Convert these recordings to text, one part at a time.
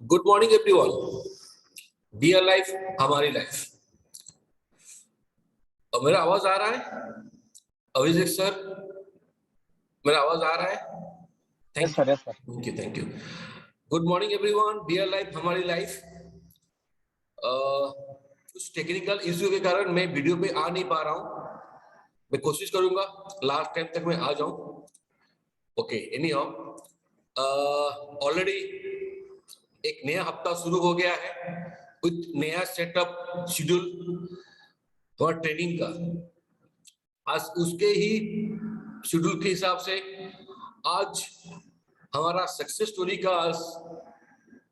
Good morning everyone. Dear life हमारी life. मेरा आवाज आ रहा है अभिषेक सर? मेरा आवाज आ रहा है? Yes sir, yes sir. Thank you, thank you. Good morning everyone, dear life हमारी लाइफ। कुछ टेक्निकल इश्यू के कारण मैं वीडियो पे आ नहीं पा रहा हूँ। मैं कोशिश करूंगा लास्ट टाइम तक मैं आ जाऊं। ओके, एनी हाउ, ऑलरेडी एक नया हफ्ता शुरू हो गया है कुछ नया सेटअप शेड्यूल और ट्रेनिंग का। आज उसके ही शेड्यूल के हिसाब से आज हमारा सक्सेस स्टोरी का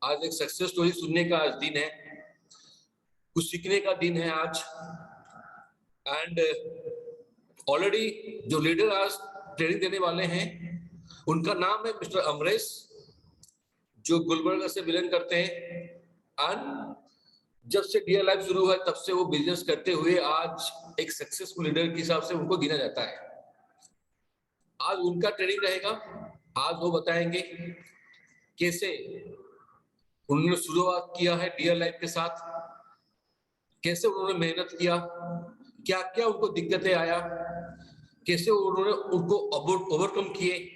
आज एक सक्सेस स्टोरी सुनने का आज दिन है, कुछ सीखने का दिन है आज। एंड ऑलरेडी जो लीडर आज ट्रेनिंग देने वाले हैं उनका नाम है मिस्टर अमरेश, जो गुलबर्गा से बिलोंग करते हैं। एंड जब से डियर लाइफ शुरू हुआ तब से वो बिजनेस करते हुए आज एक सक्सेसफुल लीडर के हिसाब से उनको गिना जाता है। आज उनका ट्रेनिंग रहेगा। आज वो बताएंगे कैसे उन्होंने शुरुआत किया है डियर लाइफ के साथ, कैसे उन्होंने मेहनत किया, क्या क्या उनको दिक्कतें आया, कैसे उन्होंने उनको ओवरकम किए।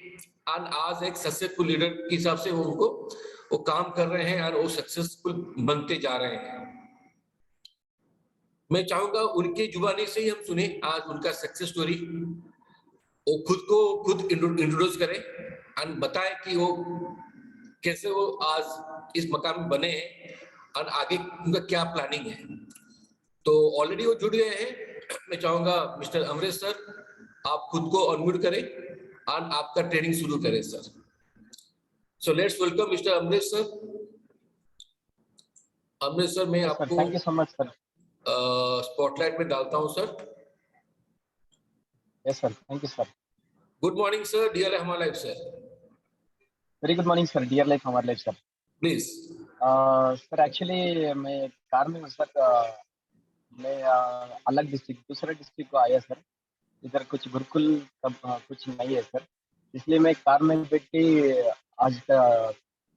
और आज एक सक्सेसफुल लीडर के हिसाब से वो काम कर रहे हैं और वो सक्सेसफुल बनते जा रहे हैं। मैं चाहूंगा उनके जुबानी से ही हम सुने आज उनका सक्सेस स्टोरी। वो खुद को खुद इंट्रोड्यूस करें और बताएं कि वो कैसे वो आज इस मकाम में बने हैं और आगे उनका क्या प्लानिंग है। तो ऑलरेडी वो जुड़ गए हैं। मैं चाहूंगा मिस्टर अमरेश सर आप खुद को अनम्यूट करें और आपका ट्रेनिंग शुरू करें sir. So let's welcome mister Amresh sir. Amresh sir मैं आपको thank you so much sir. Spotlight में डालता हूं sir. Yes sir, thank you sir. Good morning sir, dear हमारा life sir. Very good morning sir, dear life हमारी life sir. Please sir actually मैं car में हूँ सर। मैं अलग डिस्ट्रिक्ट दूसरे डिस्ट्रिक्ट को आया सर। इधर कुछ गुरुकुल कुछ नहीं है सर, इसलिए मैं कार में बैठ के आज का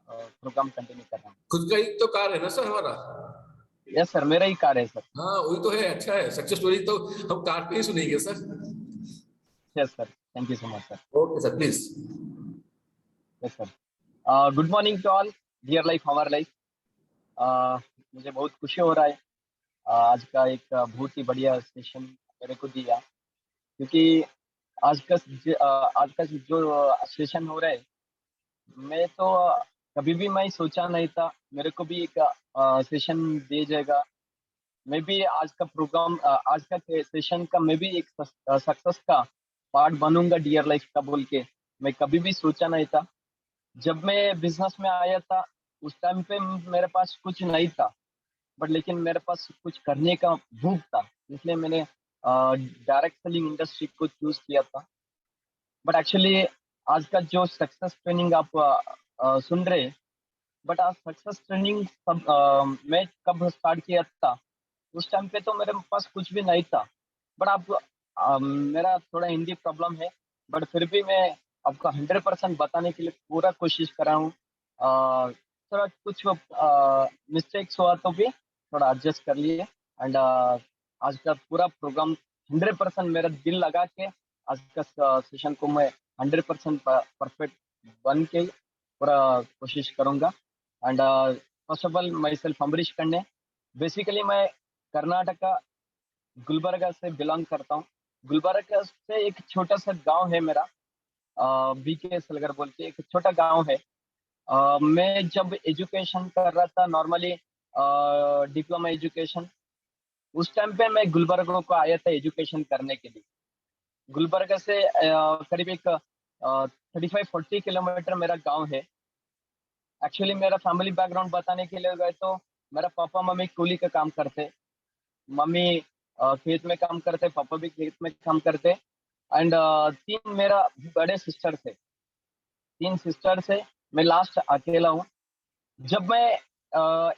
प्रोग्राम कंटिन्यू कर रहा हूँ। खुद का ही तो कार है ना सर हमारा? यस सर, मेरा ही कार है सर। हाँ वही तो है, अच्छा है। सक्सेस स्टोरी तो हम कार पे ही सुनेंगे sir. Yes sir, thank you so much sir. Okay sir, please. Yes sir, good morning to all dear life हमारी लाइफ। मुझे बहुत खुशी हो रहा है आज का एक बहुत ही बढ़िया सेशन मेरे को दिया, क्योंकि आज का जो सेशन हो रहा है, मैं तो कभी भी मैं सोचा नहीं था मेरे को भी एक सेशन दिया जाएगा। मैं भी आज का प्रोग्राम आज का सेशन का मैं भी एक सक्सेस का पार्ट बनूंगा डियर लाइफ का बोल के मैं कभी भी सोचा नहीं था। जब मैं बिजनेस में आया था उस टाइम पे मेरे पास कुछ नहीं था, बट लेकिन मेरे पास कुछ करने का भूख था, इसलिए मैंने डायरेक्ट सेलिंग इंडस्ट्री को चूज किया था। बट एक्चुअली आज का जो सक्सेस ट्रेनिंग आप सुन रहे, बट आज सक्सेस ट्रेनिंग मैं कब स्टार्ट किया था, उस टाइम पे तो मेरे पास कुछ भी नहीं था। बट आप मेरा थोड़ा हिंदी प्रॉब्लम है, बट फिर भी मैं आपको 100% बताने के लिए पूरा कोशिश कर रहा हूँ। थोड़ा कुछ मिस्टेक्स हुआ तो भी थोड़ा एडजस्ट कर लिए। एंड आज का पूरा प्रोग्राम 100% मेरा दिल लगा के आज का सेशन को मैं 100% परफेक्ट बन के पूरा कोशिश करूँगा। And first of all my self Amrish कन्ने। बेसिकली मैं कर्नाटका गुलबर्गा से बिलोंग करता हूँ। गुलबर्गा से एक छोटा सा गांव है मेरा, बीके सलगर बोल के एक छोटा गांव है। मैं जब एजुकेशन कर रहा था नॉर्मली डिप्लोमा एजुकेशन, उस टाइम पे मैं गुलबर्गा को आया था एजुकेशन करने के लिए। गुलबर्गा से करीब एक 35-40 किलोमीटर मेरा गांव है। एक्चुअली मेरा फैमिली बैकग्राउंड बताने के लिए गए तो मेरा पापा मम्मी कूली का काम करते, मम्मी खेत में काम करते, पापा भी खेत में काम करते। एंड तीन मेरा बड़े सिस्टर थे, तीन सिस्टर से मैं लास्ट अकेला हूँ। जब मैं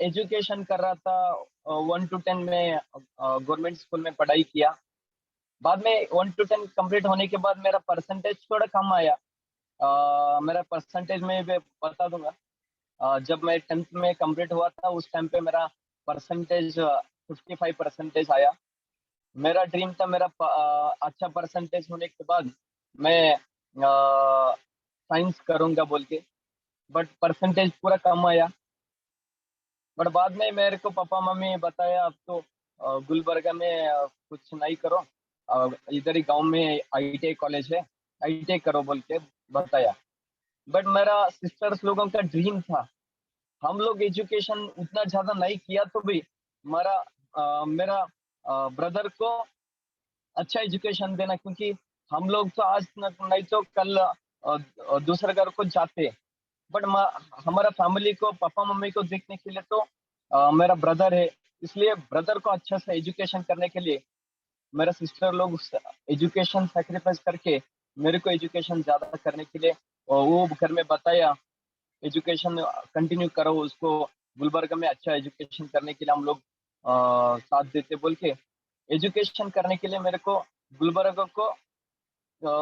एजुकेशन कर रहा था 1 to 10 में गवर्नमेंट स्कूल में पढ़ाई किया। बाद में 1 to 10 कंप्लीट होने के बाद मेरा परसेंटेज थोड़ा कम आया। मेरा परसेंटेज में भी बता दूंगा। जब मैं 10th में कंप्लीट हुआ था उस टाइम पे मेरा परसेंटेज 55% आया। मेरा ड्रीम था अच्छा परसेंटेज होने के बाद मैं साइंस करूंगा बोल के, बट परसेंटेज पूरा कम आया। बट बाद में मेरे को पापा मम्मी बताया अब तो गुलबर्गा में कुछ नहीं करो, इधर ही गांव में आईटीआई कॉलेज है, आईटीआई करो बोल के बताया। बट मेरा सिस्टर्स लोगों का ड्रीम था, हम लोग एजुकेशन उतना ज्यादा नहीं किया तो भी मेरा ब्रदर को अच्छा एजुकेशन देना, क्योंकि हम लोग तो आज नहीं तो कल दूसरे घर को जाते। बट हमारा फैमिली को पापा मम्मी को देखने के लिए तो मेरा ब्रदर है, इसलिए ब्रदर को अच्छा से एजुकेशन करने के लिए मेरा सिस्टर लोग एजुकेशन सेक्रीफाइस करके मेरे को एजुकेशन ज्यादा करने के लिए वो घर में बताया एजुकेशन कंटिन्यू करो उसको, गुलबर्गा में अच्छा एजुकेशन करने के लिए हम लोग साथ देते बोल के एजुकेशन करने के लिए मेरे को गुलबर्गा को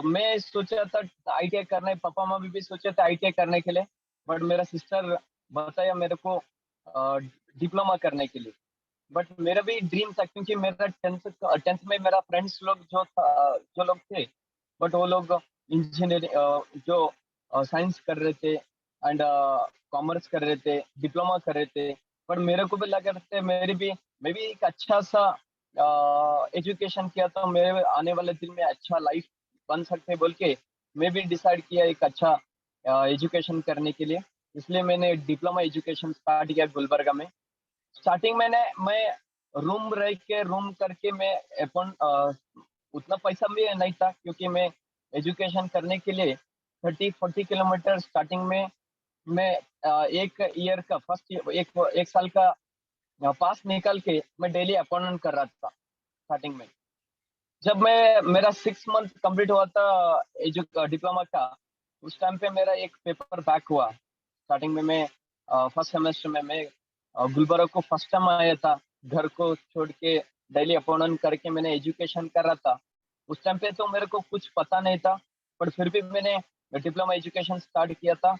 मैं सोचा था आईटीआई करने, पापा मम्मी भी सोचे थे आईटीआई करने के लिए। बट मेरा सिस्टर बताया मेरे को डिप्लोमा करने के लिए। बट मेरा भी ड्रीम था, क्योंकि मेरा टेंथ में मेरा फ्रेंड्स लोग जो लोग थे, बट वो लोग इंजीनियरिंग जो साइंस कर रहे थे एंड कॉमर्स कर रहे थे, डिप्लोमा कर रहे थे। पर मेरे को भी लग रहा था मैं भी एक अच्छा सा एजुकेशन किया तो मेरे आने वाले दिन में अच्छा लाइफ बन सकते बोल के मैं भी डिसाइड किया एक अच्छा एजुकेशन करने के लिए। इसलिए मैंने डिप्लोमा एजुकेशन स्टार्ट किया गुलबर्गा में। स्टार्टिंग मैं रूम करके मैं अपन उतना पैसा भी नहीं था, क्योंकि मैं एजुकेशन करने के लिए 30-40 किलोमीटर स्टार्टिंग में मैं एक ईयर का एक साल का पास निकल के मैं डेली अपॉइंटमेंट कर रहा था स्टार्टिंग में। जब मैं मेरा 6 मंथ कंप्लीट हुआ था डिप्लोमा का, उस टाइम पे मेरा एक पेपर बैक हुआ। स्टार्टिंग में मैं फर्स्ट सेमेस्टर में मैं गुलबर्गा को फर्स्ट टाइम आया था, घर को छोड़ के डेली अपॉइंटमेंट करके मैंने एजुकेशन कर रहा था। उस टाइम पे तो मेरे को कुछ पता नहीं था, पर फिर भी मैंने डिप्लोमा एजुकेशन स्टार्ट किया था।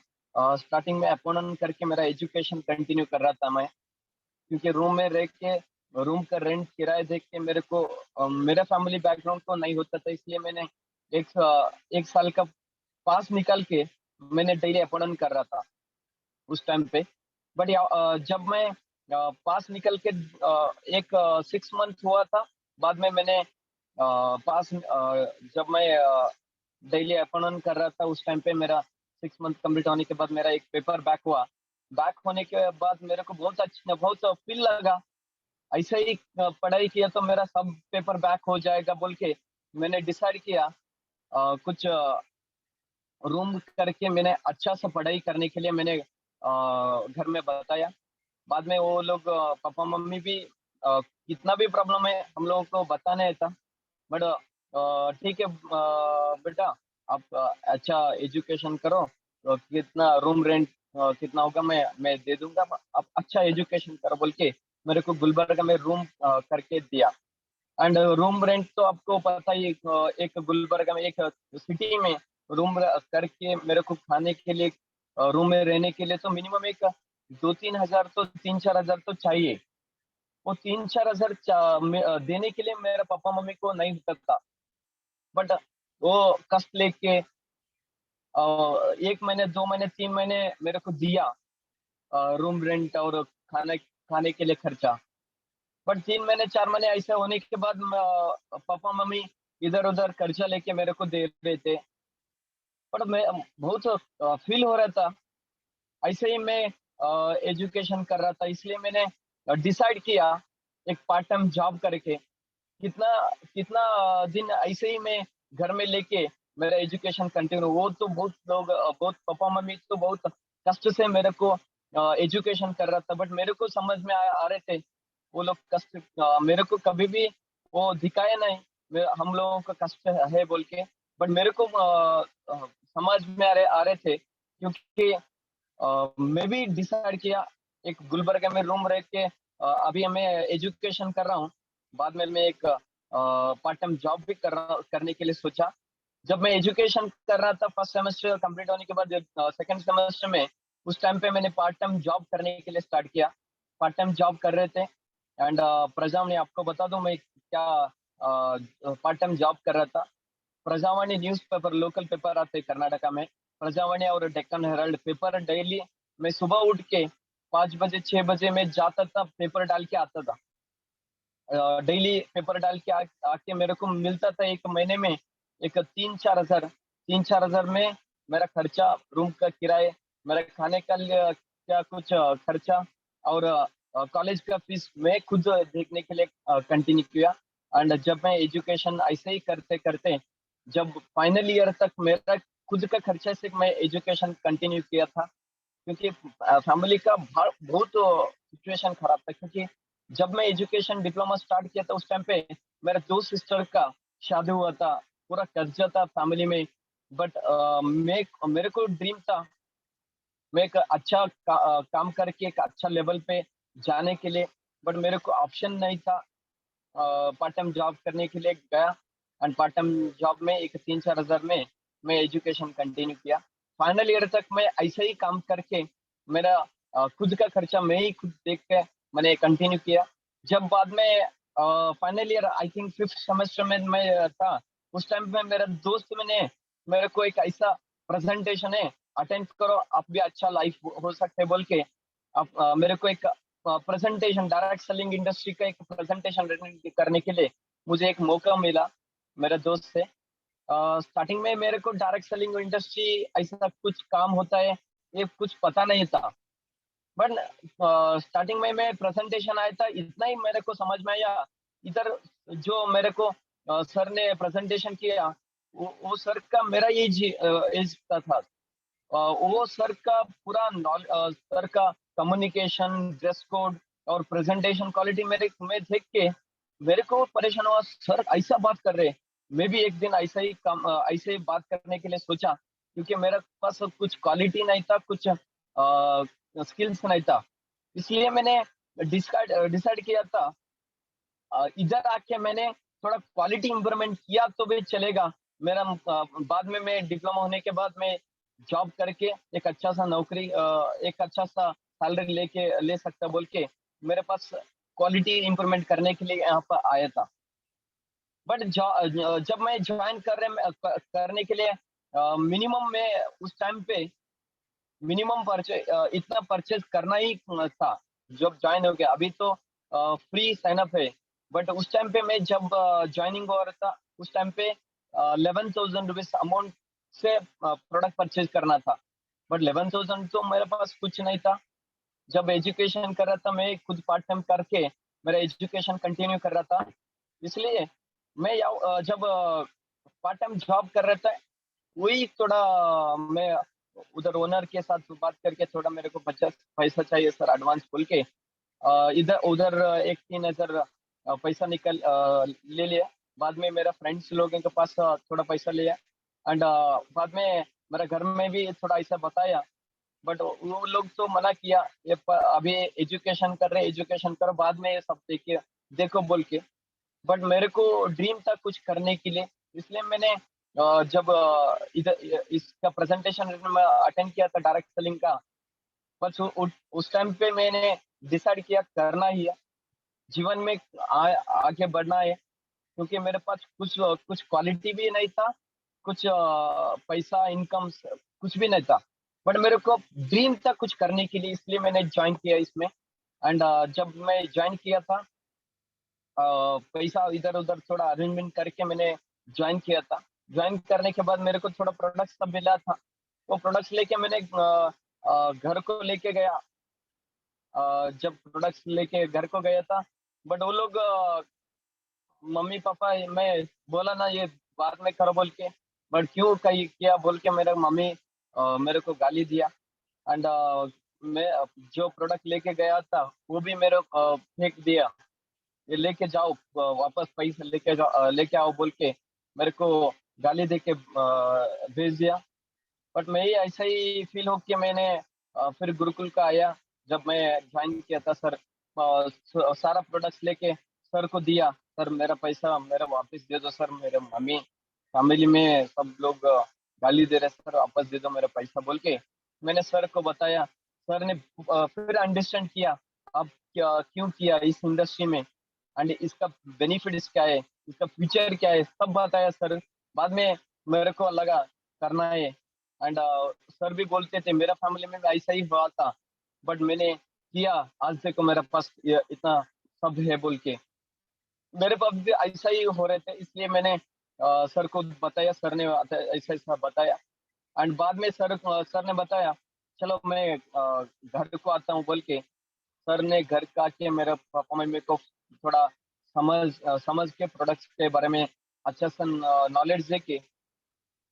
स्टार्टिंग में अपॉइंटमेंट करके मेरा एजुकेशन कंटिन्यू कर रहा था मैं, क्योंकि रूम में रह के रूम का रेंट किराया देख के मेरे को मेरा फैमिली बैकग्राउंड तो नहीं होता था, इसलिए मैंने एक साल का पास निकाल के मैंने डेली अपॉइंटमेंट कर रहा था उस टाइम पे। बट जब मैं पास निकल के एक 6 मंथ हुआ था, बाद में मैंने जब मैं डेली अपॉइंटमेंट कर रहा था उस टाइम पे मेरा 6 मंथ कंप्लीट होने के बाद मेरा एक पेपर बैक हुआ। बैक होने के बाद मेरे को बहुत फील लगा, ऐसे ही पढ़ाई किया तो मेरा सब पेपर बैक हो जाएगा बोल के मैंने डिसाइड किया कुछ रूम करके मैंने अच्छा सा पढ़ाई करने के लिए मैंने घर में बताया। बाद में वो लोग पापा मम्मी भी कितना भी प्रॉब्लम है हम लोगों को बताने था। बट ठीक है बेटा, आप अच्छा एजुकेशन करो, कितना रूम रेंट कितना होगा मैं दे दूंगा, आप अच्छा एजुकेशन करो बोल के मेरे को गुलबर्गा में रूम करके दिया। एंड रूम रेंट तो आपको पता ही एक गुलबर्गा में एक सिटी में रूम करके मेरे को खाने के लिए रूम में रहने के लिए तो मिनिमम एक 2-3 हजार तो 3-4 हजार तो चाहिए। वो 3-4 हजार देने के लिए मेरे पापा मम्मी को नहीं होता था। बट वो कष्ट लेके 1 महीने 2 महीने 3 महीने मेरे को दिया रूम रेंट और खाने खाने के लिए खर्चा। बट 3 महीने 4 महीने ऐसे होने के बाद पापा मम्मी इधर उधर कर्जा लेके मेरे को दे रहे थे। पर मैं बहुत फील हो रहा था, ऐसे ही मैं एजुकेशन कर रहा था, इसलिए मैंने डिसाइड किया एक पार्ट टाइम जॉब करके कितना कितना दिन ऐसे ही मैं घर में लेके मेरा एजुकेशन कंटिन्यू। वो तो बहुत पापा मम्मी तो बहुत कष्ट से मेरे को एजुकेशन कर रहा था, बट मेरे को समझ में आ रहे थे वो लोग कष्ट मेरे को कभी भी वो दिखाया नहीं हम लोगों का कष्ट है बोल के। बट मेरे को समझ में आ रहे थे, क्योंकि मैं भी डिसाइड किया एक गुलबर्गा में रूम रह के अभी मैं एजुकेशन कर रहा हूँ। बाद में मैं एक पार्ट टाइम जॉब भी करने के लिए सोचा। जब मैं एजुकेशन कर रहा था फर्स्ट सेमेस्टर कंप्लीट होने के बाद सेकंड सेमेस्टर में उस टाइम पे मैंने पार्ट टाइम जॉब करने के लिए स्टार्ट किया। पार्ट टाइम जॉब कर रहे थे एंड प्रजावाणी, आपको बता दूं मैं क्या पार्ट टाइम जॉब कर रहा था। प्रजावाणी न्यूज़पेपर, लोकल पेपर आते हैं कर्नाटका में, प्रजावाणी और डेक्कन हेराल्ड पेपर। डेली मैं सुबह उठ के 5 बजे 6 बजे मैं जाता था, पेपर डाल के आता था। डेली पेपर डाल के आके मेरे को मिलता था एक महीने में एक 3-4 हज़ार में मेरा खर्चा, रूम का किराए, मेरा खाने का क्या कुछ खर्चा और कॉलेज का फीस मैं खुद देखने के लिए कंटिन्यू किया। एंड जब मैं एजुकेशन ऐसे ही करते करते जब फाइनल ईयर तक मेरा खुद का खर्चा से मैं एजुकेशन कंटिन्यू किया था, क्योंकि फैमिली का बहुत सिचुएशन खराब था। क्योंकि जब मैं एजुकेशन डिप्लोमा स्टार्ट किया था उस टाइम पे मेरे 2 सिस्टर का शादी हुआ था, पूरा कर्जा था फैमिली में। बट मैं मेरे को ड्रीम था मैं एक अच्छा काम करके एक अच्छा लेवल पे जाने के लिए। बट मेरे को ऑप्शन नहीं था। पार्ट टाइम जॉब करने के लिए गया एंड पार्ट टाइम जॉब में एक 3-4 हज़ार में मैं एजुकेशन कंटिन्यू किया। फाइनल ईयर तक मैं ऐसे ही काम करके मेरा खुद का खर्चा मैं ही खुद देख के मैंने कंटिन्यू किया। जब बाद में final year I think 5th semester में मैं था, उस टाइम में मेरा दोस्त मैंने मेरे को एक ऐसा प्रेजेंटेशन है, अटेंड करो आप भी अच्छा लाइफ हो सकते हैं बोल के आप मेरे को एक प्रेजेंटेशन, डायरेक्ट सेलिंग इंडस्ट्री का एक प्रेजेंटेशन करने के लिए मुझे एक मौका मिला मेरे दोस्त से। स्टार्टिंग में मेरे को डायरेक्ट सेलिंग इंडस्ट्री ऐसा कुछ काम होता है ये कुछ पता नहीं था। बट स्टार्टिंग में मैं प्रेजेंटेशन आया था, इतना ही मेरे को समझ में आया। इधर जो मेरे को सर ने प्रेजेंटेशन किया, वो सर का मेरा एज एज का था। वो सर का पूरा सर का कम्युनिकेशन, ड्रेस कोड और प्रेजेंटेशन क्वालिटी मेरे मैं देख के मेरे को परेशान हुआ। सर ऐसा बात कर रहे हैं, मैं भी एक दिन ऐसा ही ऐसे ही बात करने के लिए सोचा, क्योंकि मेरे पास कुछ क्वालिटी नहीं था, कुछ स्किल्स नहीं था। इसलिए मैंने डिसाइड डिसाइड किया था इधर आके मैंने थोड़ा क्वालिटी इम्प्रूवमेंट किया तो भी चलेगा। मेरा बाद में मैं डिप्लोमा होने के बाद मैं जॉब करके एक अच्छा सा नौकरी एक अच्छा सा सैलरी लेके ले सकता बोल के मेरे पास क्वालिटी इम्प्रूवमेंट करने के लिए यहाँ पर आया था। बट जब मैं ज्वाइन करने के लिए मिनिमम में उस टाइम पे मिनिमम इतना परचेज करना ही था जब ज्वाइन हो गया। अभी तो फ्री साइन अप है। बट उस टाइम पे मैं जब ज्वाइनिंग हो रहा था उस टाइम पे 11,000 रुपीज अमाउंट से प्रोडक्ट परचेज करना था। बट 11,000 तो मेरे पास कुछ नहीं था। जब एजुकेशन कर रहा था मैं खुद पार्ट टाइम करके मेरा एजुकेशन कंटिन्यू कर रहा था। इसलिए मैं जब पार्ट टाइम जॉब कर रहा था वही थोड़ा मैं उधर ओनर के साथ बात करके थोड़ा मेरे को 50 पैसा चाहिए सर एडवांस बोल के इधर उधर एक 3,000 पैसा ले लिया। बाद में मेरा फ्रेंड्स लोगों के पास थोड़ा पैसा लिया एंड बाद में मेरा घर में भी थोड़ा ऐसा बताया। बट वो लोग तो मना किया, अभी एजुकेशन कर रहे एजुकेशन करो बाद में ये सब देखिए देखो बोल के। बट मेरे को ड्रीम था कुछ करने के लिए। इसलिए मैंने जब इधर इसका प्रेजेंटेशन मैं अटेंड किया था डायरेक्ट सेलिंग का। बस उस टाइम पे मैंने डिसाइड किया करना ही है, जीवन में आगे बढ़ना है। क्योंकि मेरे पास कुछ क्वालिटी भी नहीं था, कुछ पैसा इनकम कुछ भी नहीं था। बट मेरे को ड्रीम था कुछ करने के लिए, इसलिए मैंने ज्वाइन किया इसमें। एंड जब मैं ज्वाइन किया था पैसा इधर उधर थोड़ा अरेंजमेंट करके मैंने ज्वाइन किया था। ज्वाइन करने के बाद मेरे को थोड़ा प्रोडक्ट्स सब मिला था। वो प्रोडक्ट्स लेके मैंने घर को लेके गया। जब प्रोडक्ट्स लेके घर को गया था, बट वो लोग मम्मी पापा मैं बोला ना ये बाद में करो बोल के। बट क्यों कही किया बोल के मेरे मम्मी मेरे को गाली दिया। एंड मैं जो प्रोडक्ट लेके गया था वो भी मेरे फेंक दिया। ये लेके जाओ वापस पैसे लेके आओ बोल के मेरे को गाली दे के भेज दिया। बट मैं ही ऐसा ही फील हो कि मैंने फिर गुरुकुल का आया। जब मैं ज्वाइन किया था सर सारा प्रोडक्ट्स लेके सर को दिया। सर मेरा पैसा मेरा वापस दे दो सर, मेरे मम्मी फैमिली में सब लोग गाली दे रहे सर वापस दे दो मेरा पैसा बोल के मैंने सर को बताया, सर ने फिर अंडरस्टैंड किया, अब क्या क्यों किया इस इंडस्ट्री में एंड इसका बेनिफिट्स क्या है, इसका फ्यूचर क्या है, सब बताया सर। बाद में मेरे को लगा करना है एंड सर भी बोलते थे, मेरा फैमिली में भी ऐसा ही हुआ था, बट मैंने किया, आज देखो मेरे पास ये इतना सब है बोल के। मेरे पास भी ऐसा ही हो रहे थे, इसलिए मैंने सर को बताया, सर ने ऐसा ऐसा बताया एंड बाद में सर ने बताया, चलो मैं घर को आता हूँ बोल के। सर ने घर का आके मेरे पापा मम्मी को थोड़ा समझ के प्रोडक्ट्स के बारे में अच्छा सा नॉलेज दे के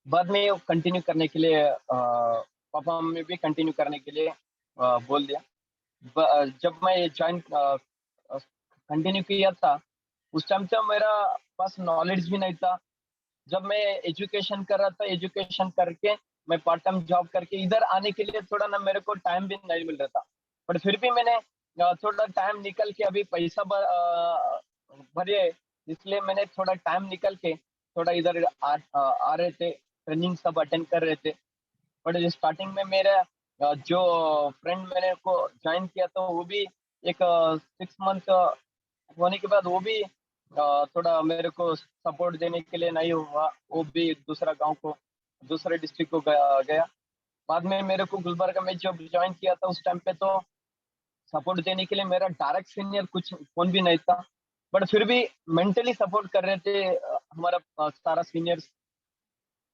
बाद में कंटिन्यू करने के लिए पापा मम्मी भी कंटिन्यू करने के लिए बोल दिया। जब मैं ये ज्वाइन कंटिन्यू किया था, उस टाइम तो मेरा पास नॉलेज भी नहीं था। जब मैं एजुकेशन कर रहा था, एजुकेशन करके मैं पार्ट टाइम जॉब करके इधर आने के लिए थोड़ा ना मेरे को टाइम भी नहीं मिल रहा था। बट फिर भी मैंने थोड़ा टाइम निकल के अभी पैसा भरे, इसलिए मैंने थोड़ा टाइम निकल के थोड़ा इधर आ रहे थे, ट्रेनिंग सब अटेंड कर रहे थे। बट स्टार्टिंग में मेरा जो फ्रेंड मैंने को ज्वाइन किया तो वो भी एक 6 मंथ होने के बाद वो भी थोड़ा मेरे को सपोर्ट देने के लिए नहीं हुआ। वो भी दूसरा गांव को, दूसरे डिस्ट्रिक्ट को गया। बाद में मेरे को गुलबर्गा में जब ज्वाइन किया था, उस टाइम पे तो सपोर्ट देने के लिए मेरा डायरेक्ट सीनियर कुछ कौन भी नहीं था, बट फिर भी मेंटली सपोर्ट कर रहे थे हमारा सारा सीनियर्स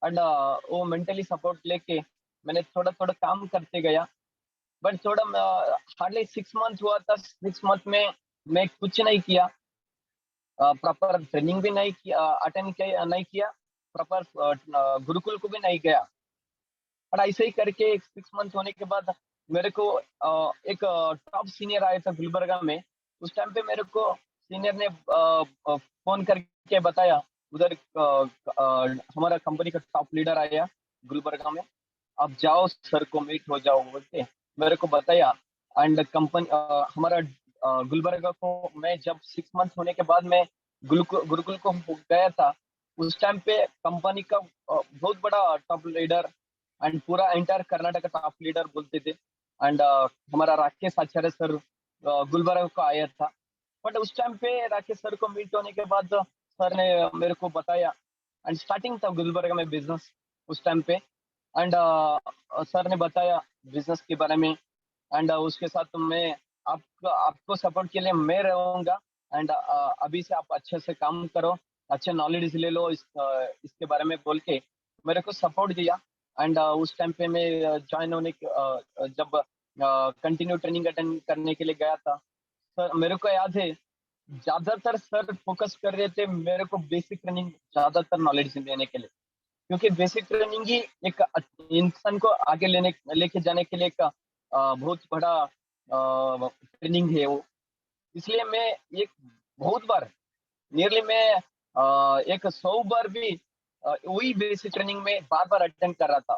एंड वो मेंटली सपोर्ट लेके मैंने थोड़ा थोड़ा काम करते गया। बट थोड़ा हार्डली 6 मंथ हुआ था, 6 मंथ में मैं कुछ नहीं किया, प्रॉपर ट्रेनिंग भी नहीं किया, अटेंड किया नहीं किया, प्रॉपर गुरुकुल को भी नहीं गया। और ऐसे ही करके 6 मंथ होने के बाद मेरे को एक टॉप सीनियर आया था गुलबर्गा में। उस टाइम पे मेरे को सीनियर ने फोन करके बताया, उधर हमारा कंपनी का टॉप लीडर आया गुलबर्गा में, आप जाओ सर को मीट हो जाओ बोल के मेरे को बताया। एंड कंपनी हमारा गुलबर्गा को मैं जब 6 मंथ होने के बाद मैं गुरुकुल को गया था, उस टाइम पे कंपनी का बहुत बड़ा टॉप लीडर एंड पूरा एंटायर कर्नाटक का टॉप लीडर बोलते थे एंड हमारा राकेश आचार्य सर गुलबर्गा को आया था। बट उस टाइम पे राकेश सर को मीट होने के बाद सर ने मेरे को बताया एंड स्टार्टिंग था गुलबर्गा में बिजनेस उस टाइम पे एंड सर ने बताया बिजनेस के बारे में एंड उसके साथ मैं आपको सपोर्ट के लिए मैं रहूंगा एंड अभी से आप अच्छे से काम करो, अच्छे नॉलेज ले लो इसके बारे में बोल के मेरे को सपोर्ट दिया। एंड उस टाइम पे मैं ज्वाइन होने जब कंटिन्यू ट्रेनिंग अटेंड करने के लिए गया था, सर मेरे को याद है ज्यादातर सर फोकस कर रहे थे मेरे को बेसिक ट्रेनिंग ज्यादातर नॉलेज देने के लिए, क्योंकि बेसिक ट्रेनिंग ही एक इंसान को आगे लेके जाने के लिए एक बहुत बड़ा ट्रेनिंग है वो। इसलिए मैं एक बहुत बार नियरली मैं एक 100 बार भी वही बेसिक ट्रेनिंग में बार बार अटेंड कर रहा था।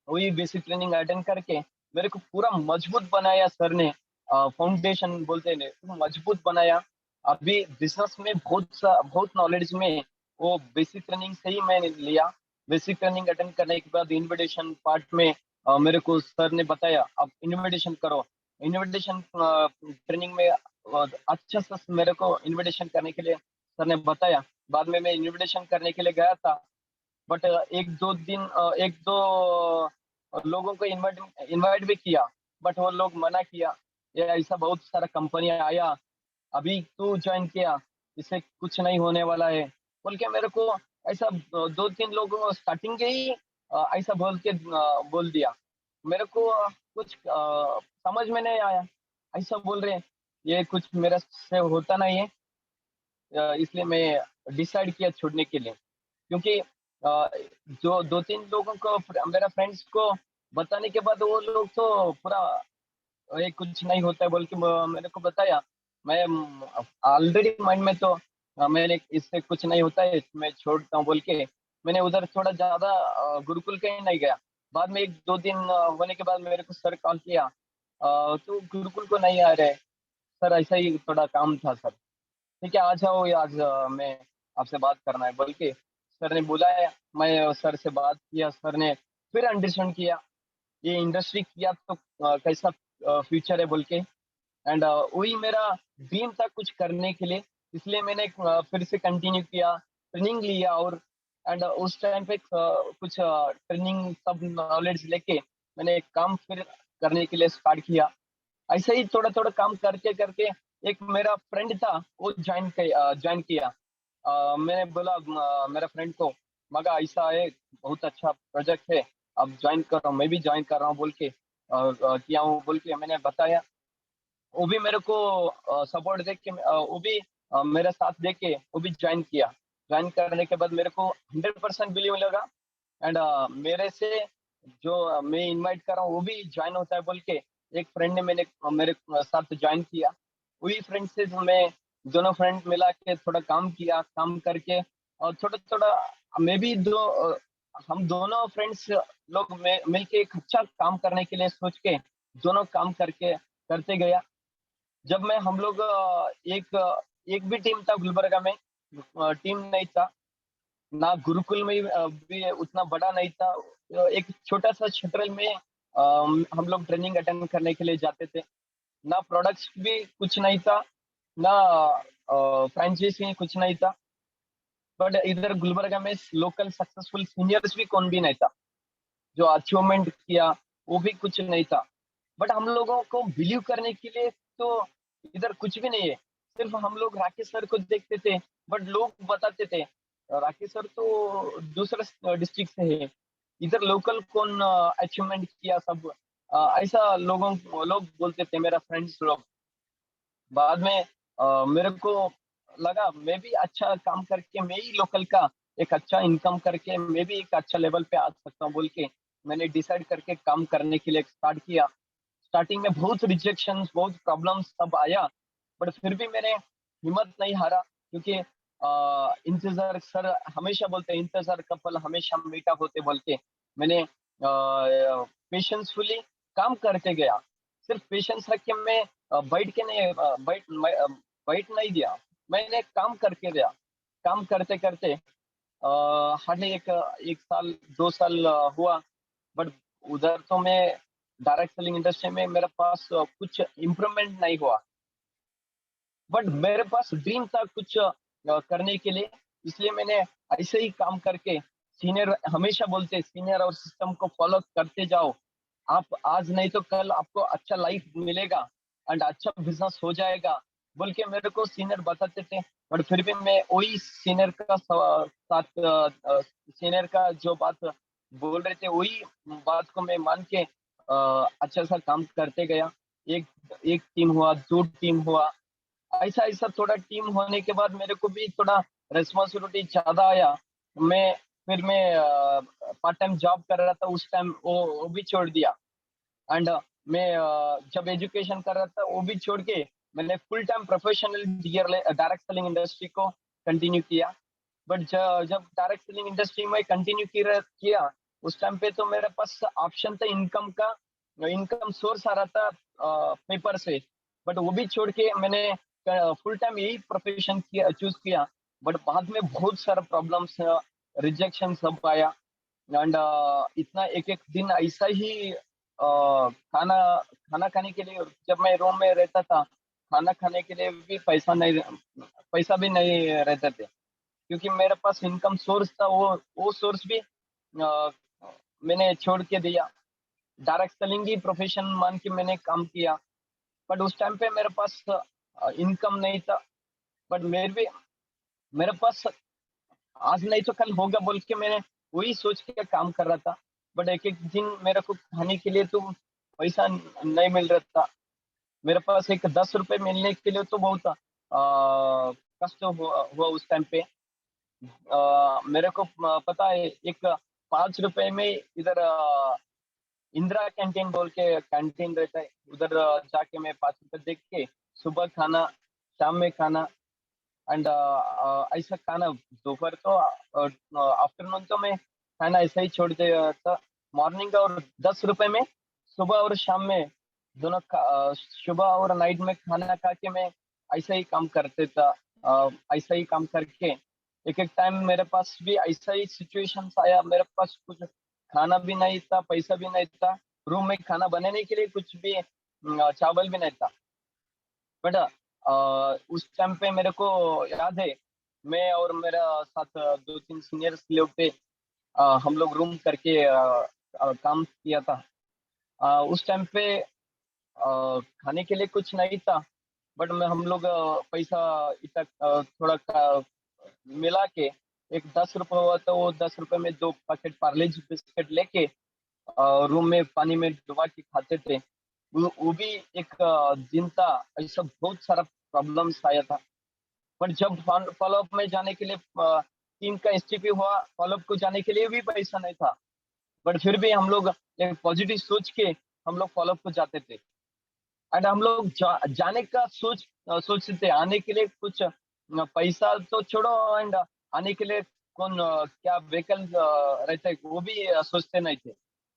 वही बेसिक ट्रेनिंग अटेंड करके मेरे को पूरा मजबूत बनाया सर ने, फाउंडेशन बोलते हैं तो मजबूत बनाया। अभी बिजनेस में बहुत नॉलेज में वो बेसिक ट्रेनिंग से ही मैंने लिया। बेसिक ट्रेनिंग अटेंड करने के बाद इनविटेशन पार्ट में मेरे को सर ने बताया अब इनविटेशन करो। इनविटेशन ट्रेनिंग में अच्छा सा मेरे को इनविटेशन करने के लिए सर ने बताया। बाद में मैं इनविटेशन करने के लिए गया था, बट एक दो लोगों को इनवाइट इनवाइट भी किया, बट वो लोग मना किया, ये ऐसा बहुत सारा कंपनी आया, अभी तू ज्वाइन किया, इससे कुछ नहीं होने वाला है बोल के मेरे को ऐसा 2-3 लोगों को स्टार्टिंग के ही ऐसा बोल दिया। मेरे को कुछ समझ में नहीं आया, ऐसा बोल रहे हैं, ये कुछ मेरे से होता नहीं है। इसलिए मैं डिसाइड किया छोड़ने के लिए, क्योंकि जो 2-3 लोगों को मेरा फ्रेंड्स को बताने के बाद वो लोग तो पूरा ये कुछ नहीं होता है बोल के मेरे को बताया। मैं ऑलरेडी माइंड में तो मैंने इससे कुछ नहीं होता है, मैं छोड़ता हूँ बोल के मैंने उधर थोड़ा ज्यादा गुरुकुल कहीं नहीं गया। बाद में 1-2 दिन होने के बाद मेरे को सर कॉल किया, तो गुरुकुल को नहीं आ रहे सर, ऐसा ही थोड़ा काम था सर। ठीक है आ जाओ, ये आज मैं आपसे बात करना है बोल के सर ने बुलाया। मैं सर से बात किया, सर ने फिर अंडरस्टैंड किया ये इंडस्ट्री किया तो कैसा फ्यूचर है बोल के। एंड वही मेरा ड्रीम था कुछ करने के लिए, इसलिए मैंने फिर से कंटिन्यू किया, ट्रेनिंग लिया। और एंड उस टाइम पे कुछ ट्रेनिंग सब नॉलेज लेके मैंने एक काम फिर करने के लिए स्टार्ट किया। ऐसे ही थोड़ा थोड़ा काम करके करके एक मेरा फ्रेंड था, वो ज्वाइन किया। मैंने बोला मेरा फ्रेंड को, मगा ऐसा है, बहुत अच्छा प्रोजेक्ट है, अब ज्वाइन कर रहा हूँ, मैं भी ज्वाइन कर रहा हूँ बोल के किया हूँ बोल के मैंने बताया। वो भी मेरे को सपोर्ट देख के वो भी मेरा साथ दे के वो भी ज्वाइन किया। ज्वाइन करने के बाद मेरे को 100% बिलीव लगा। एंड मेरे से जो मैं इनवाइट कर रहा हूँ वो भी ज्वाइन होता है बोल के एक फ्रेंड ने मैंने मेरे साथ ज्वाइन किया। वही फ्रेंड से जो मैं दोनों फ्रेंड मिला के थोड़ा काम किया, काम करके और थोड़ा थोड़ा मैं भी हम दोनों फ्रेंड्स लोग मिलके एक अच्छा काम करने के लिए सोच के दोनों काम करके करते गया। जब मैं हम लोग एक भी टीम था गुलबर्गा में, टीम नहीं था ना, गुरुकुल में भी उतना बड़ा नहीं था। एक छोटा सा क्षेत्र में हम लोग ट्रेनिंग अटेंड करने के लिए जाते थे। ना प्रोडक्ट्स भी कुछ नहीं था, ना फ्रेंचाइजी कुछ नहीं था। बट इधर गुलबर्गा में लोकल सक्सेसफुल सीनियर्स भी कौन भी नहीं था जो अचीवमेंट किया, वो भी कुछ नहीं था। बट हम लोगों को बिलीव करने के लिए तो इधर कुछ भी नहीं है। सिर्फ हम लोग राकेश सर को देखते थे, बट लोग बताते थे राकेश सर तो दूसरे डिस्ट्रिक्ट से है, इधर लोकल कौन अचीवमेंट किया सब। ऐसा लोग बोलते थे मेरा फ्रेंड्स लोग। बाद में मेरे को लगा मैं भी अच्छा काम करके मैं ही लोकल का एक अच्छा इनकम करके मैं भी एक अच्छा लेवल पे आ सकता हूँ बोल के मैंने डिसाइड करके काम करने के लिए स्टार्ट किया। स्टार्टिंग में बहुत रिजेक्शंस, बहुत प्रॉब्लम्स सब आया, बट फिर भी मैंने हिम्मत नहीं हारा, क्योंकि इंतजार सर हमेशा बोलते हैं इंतजार का फल हमेशा मीठा होते बोल के मैंने पेशेंसफुली काम करते गया। सिर्फ पेशेंस रख के मैं बैठ के नहीं बैठ नहीं दिया, मैंने काम करके दिया। काम करते करते हार्डली एक एक साल 2 साल हुआ। बट उधर तो मैं डायरेक्ट सेलिंग इंडस्ट्री में मेरे पास कुछ इम्प्रूवमेंट नहीं हुआ। बट मेरे पास ड्रीम था कुछ करने के लिए, इसलिए मैंने ऐसे ही काम करके सीनियर हमेशा बोलते सीनियर और सिस्टम को फॉलो करते जाओ, आप आज नहीं तो कल आपको अच्छा लाइफ मिलेगा एंड अच्छा बिजनेस हो जाएगा बोल के मेरे को सीनियर बताते थे। बट फिर भी मैं वही सीनियर का साथ सीनियर का जो बात बोल रहे थे वही बात को मैं मान के अच्छा सा काम करते गया। एक एक टीम हुआ, दो टीम हुआ, ऐसा ऐसा थोड़ा टीम होने के बाद मेरे को भी थोड़ा रिस्पॉन्सिबिलिटी ज्यादा आया। मैं पार्ट टाइम जॉब कर रहा था उस टाइम, वो भी छोड़ दिया। एंड मैं जब एजुकेशन कर रहा था वो भी छोड़ के मैंने full time professional direct selling industry को कंटिन्यू किया। बट जब डायरेक्ट सेलिंग इंडस्ट्री में कंटिन्यू किया उस टाइम पे तो मेरे पास ऑप्शन था इनकम का, इनकम सोर्स आ रहा था पेपर से। बट वो भी छोड़ के मैंने फुल टाइम यही प्रोफेशन किया, चूज किया। बट बाद में बहुत सारा प्रॉब्लम्स, रिजेक्शन सब आया। एंड इतना एक एक दिन ऐसा ही खाना खाना खाने के लिए, जब मैं रूम में रहता था खाना खाने के लिए भी पैसा भी नहीं रहते थे, क्योंकि मेरे पास इनकम सोर्स था, वो सोर्स भी मैंने छोड़ के दिया। डायरेक्ट सेलिंग ही प्रोफेशन मान के मैंने काम किया। बट उस टाइम पे मेरे पास इनकम नहीं था। बट मेरे पास आज नहीं तो कल होगा बोल के मैंने वही सोच के काम कर रहा था। बट एक एक दिन मेरे को खाने के लिए तो पैसा नहीं मिल रहा था। मेरे पास एक 10 रुपए मिलने के लिए तो बहुत कष्ट हुआ उस टाइम पे। मेरे को पता है एक 5 रुपए में इधर इंदिरा कैंटीन बोल के कैंटीन रहता है, उधर जाके मैं 5 रुपए देख के सुबह खाना, शाम में खाना एंड ऐसा खाना, दोपहर तो आफ्टरनून तो मैं खाना ऐसा ही छोड़ दिया था। मॉर्निंग और 10 रुपए में सुबह और शाम में दोनों सुबह और नाइट में खाना खा के मैं ऐसा ही काम करते था। ऐसा ही काम करके एक एक टाइम मेरे पास भी ऐसा ही सिचुएशन आया, मेरे पास कुछ खाना भी नहीं था, पैसा भी नहीं था। रूम में खाना बनाने के लिए कुछ भी चावल भी नहीं था। बट उस टाइम पे मेरे को याद है, मैं और मेरा साथ 2-3 सीनियर्स लोग थे। हम लोग रूम करके काम किया था। उस टाइम पे खाने के लिए कुछ नहीं था, बट मैं हम लोग पैसा इतना थोड़ा मिला के एक 10 रुपये हुआ, तो वो 10 रुपये में 2 पैकेट पार्ले जी बिस्किट लेके रूम में पानी में डुबा के खाते थे। वो भी एक दिन था। ऐसा बहुत सारा प्रॉब्लम्स आया था। पर जब फॉलोअप में जाने के लिए टीम का एसटीपी हुआ, फॉलोअप को जाने के लिए भी पैसा नहीं था। बट फिर भी हम लोग एक पॉजिटिव सोच के हम लोग फॉलोअप को जाते थे। एंड हम लोग जाने का सोचते थे। आने के लिए कुछ पैसा तो छोड़ो, एंड आने के लिए कौन क्या व्हीकल रहते वो भी सोचते नहीं थे।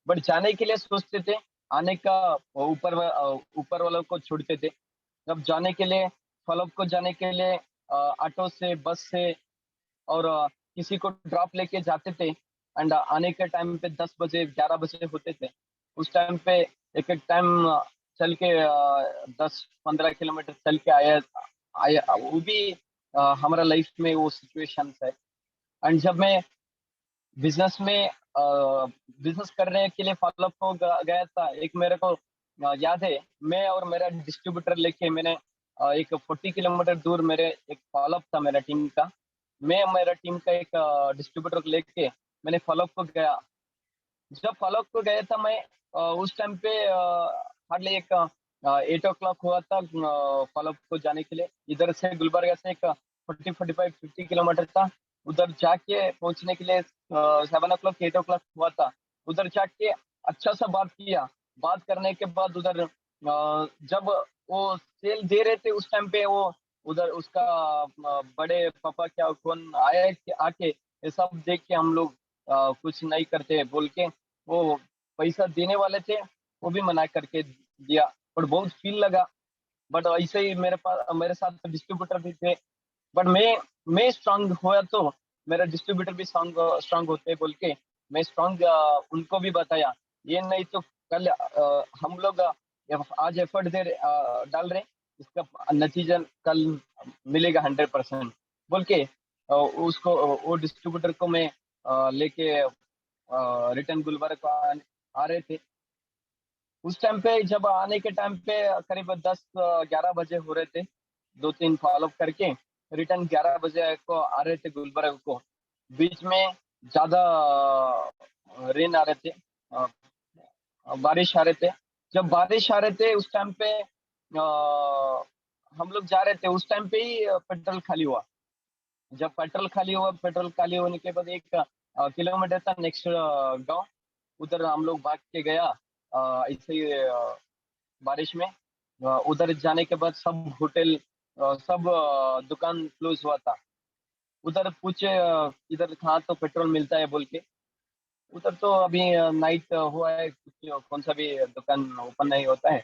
बट जाने के लिए सोचते थे। आने का ऊपर वालों को छोड़ते थे। जब जाने के लिए फॉलोअप को जाने के लिए ऑटो से, बस से, और किसी को ड्रॉप लेके जाते थे। एंड आने के टाइम पे 10 बजे 11 बजे होते थे। उस टाइम पे एक एक टाइम चल के 10-15 किलोमीटर चल के आया आया वो भी हमारा लाइफ में वो सिचुएशन है। एंड जब मैं बिजनेस में बिजनेस करने के लिए फॉलोअप को गया था, एक मेरे को याद है, मैं और मेरा डिस्ट्रीब्यूटर लेके मैंने एक 40 किलोमीटर दूर मेरे एक फॉलोअप था मेरा टीम का। मैं और मेरा टीम का एक डिस्ट्रीब्यूटर लेके मैंने फॉलोअप को गया। जब फॉलोअप को गया था मैं, उस टाइम पे हार्डली एक 8 o'clock हुआ था फॉलोअप को जाने के लिए। इधर से गुलबर्गा से एक 40-45-50 किलोमीटर था। उधर जाके पहुंचने के लिए 7 o'clock 8 o'clock हुआ था। उधर जाके अच्छा सा बात किया। बात करने के बाद उधर जब वो सेल दे रहे थे उस टाइम पे, वो उधर उसका बड़े पापा क्या कौन आया कि आके ये सब देख के हम लोग कुछ नहीं करते बोल के, वो पैसा देने वाले थे, वो भी मना करके दिया। पर बहुत फील लगा। बट ऐसे ही मेरे साथ डिस्ट्रीब्यूटर भी थे। बट मैं स्ट्रांग हुआ तो मेरा डिस्ट्रीब्यूटर भी स्ट्रांग स्ट्रांग होते बोल के मैं स्ट्रांग उनको भी बताया। ये नहीं तो कल हम लोग आज एफर्ट डाल रहे, इसका नतीजा कल मिलेगा 100% बोल के उसको वो डिस्ट्रीब्यूटर को मैं लेके रिटर्न गुलबर्गा को आ रहे थे। उस टाइम पे जब आने के टाइम पे करीब 10-11 बजे हो रहे थे। 2-3 फॉलोअप करके रिटर्न 11 बजे को आ रहे थे गुलबर्गा को। बीच में ज्यादा रेन आ रहे थे, बारिश आ रहे थे। जब बारिश आ रहे थे उस टाइम पे हम लोग जा रहे थे, उस टाइम पे ही पेट्रोल खाली हुआ। जब पेट्रोल खाली हुआ, पेट्रोल खाली होने के बाद 1 किलोमीटर था नेक्स्ट गांव। उधर हम लोग भाग के गया ऐसे ही बारिश में। उधर जाने के बाद सब होटल सब दुकान क्लोज हुआ था। उधर पूछे इधर कहाँ तो पेट्रोल मिलता है बोल के। उधर तो अभी नाइट हुआ है, कुछ कौन सा भी दुकान ओपन नहीं होता है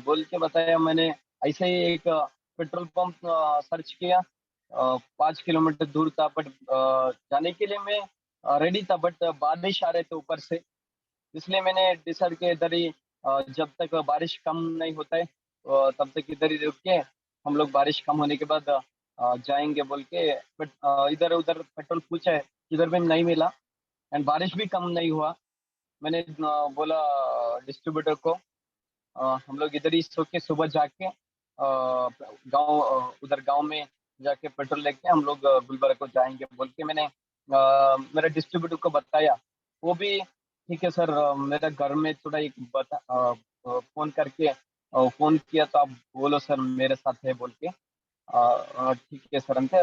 बोल के बताया मैंने। ऐसे ही एक पेट्रोल पंप सर्च किया। 5 किलोमीटर दूर था, बट जाने के लिए मैं रेडी था, बट बारिश आ रहे थे ऊपर से। इसलिए मैंने डिसाइड किया इधर ही जब तक बारिश कम नहीं होता है तब तक इधर ही रुक के हम लोग बारिश कम होने के बाद जाएंगे बोल के। बट इधर उधर पेट्रोल पूछा है, इधर भी नहीं मिला। एंड बारिश भी कम नहीं हुआ। मैंने बोला डिस्ट्रीब्यूटर को हम लोग इधर ही सो के सुबह जाके गांव उधर गांव में जाके पेट्रोल लेके हम लोग गुलबर्गा को जाएंगे बोल के मैंने मेरे डिस्ट्रीब्यूटर को बताया। वो भी ठीक है सर, मेरा घर में थोड़ा एक फोन करके फोन किया तो आप बोलो सर मेरे साथ है बोल के। ठीक है सर अंते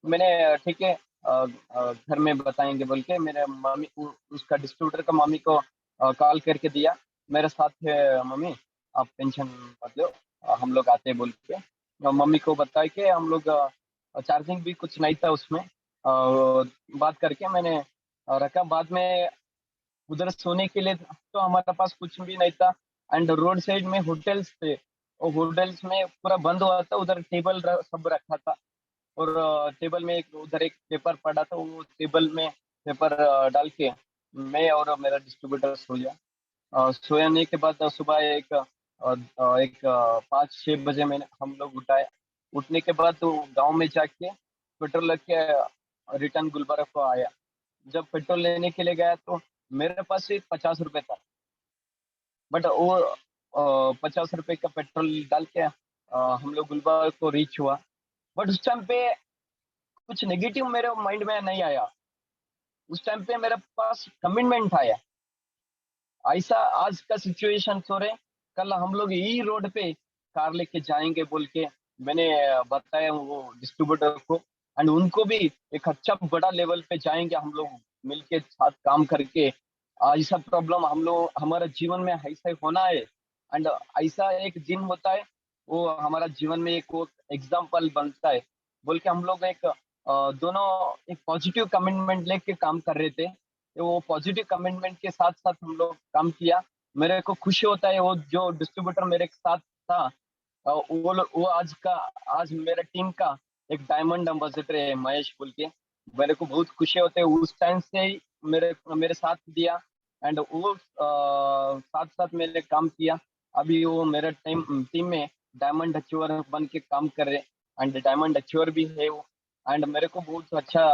मैंने ठीक है घर में बताएंगे बोल के मेरे मम्मी उसका डिस्ट्रीब्यूटर का मम्मी को कॉल करके दिया। मेरे साथ है मम्मी, आप टेंशन मत लो, हम लोग आते हैं बोल के। मम्मी को बता के हम लोग चार्जिंग भी कुछ नहीं था उसमें। बात करके मैंने रखा। बाद में उधर सोने के लिए तो हमारे पास कुछ भी नहीं था। एंड रोड साइड में होटल्स थे, और होटल्स में पूरा बंद हुआ था। उधर टेबल सब रखा था, और टेबल में उधर एक पेपर पड़ा था, वो टेबल में पेपर डाल के मैं और मेरा डिस्ट्रीब्यूटर सो गया। सोने के बाद सुबह एक 5-6 बजे मैंने हम लोग उठाए। उठने के बाद तो गांव में जाके पेट्रोल लेके रिटर्न गुलबर्गा को आया। जब पेट्रोल लेने के लिए गया तो मेरे पास सिर्फ 50 रुपए था। बट वो 50 रुपए का पेट्रोल डाल के हम लोग गुलबर्गा को रीच हुआ। बट उस टाइम पे कुछ नेगेटिव मेरे माइंड में नहीं आया। उस टाइम पे मेरे पास कमिटमेंट आया। ऐसा आज का सिचुएशन हो रहे, कल हम लोग यही रोड पे कार लेके जाएंगे बोल के मैंने बताया वो डिस्ट्रीब्यूटर को। एंड उनको भी एक अच्छा बड़ा लेवल पे जाएंगे हम लोग मिलके साथ काम करके। ऐसा प्रॉब्लम हम लोग हमारे जीवन में ऐसा ही होना है। एंड ऐसा एक दिन होता है, वो हमारा जीवन में एक वो एग्जाम्पल बनता है बोल के हम लोग दोनों एक पॉजिटिव कमिटमेंट लेके काम कर रहे थे। तो वो पॉजिटिव कमिटमेंट के साथ साथ हम लोग काम किया। मेरे को खुशी होता है वो जो डिस्ट्रीब्यूटर मेरे साथ था, वो आज मेरे टीम का एक डायमंड एम्बेसडर है महेश बोल के। मेरे को बहुत खुशी होते है उस टाइम से ही मेरे मेरे साथ दिया। एंड वो साथ साथ मैंने काम किया। अभी वो मेरे टीम टीम में डायमंड अचीवर बन के काम कर रहे। एंड डायमंड अचीवर भी है वो। एंड मेरे को बहुत अच्छा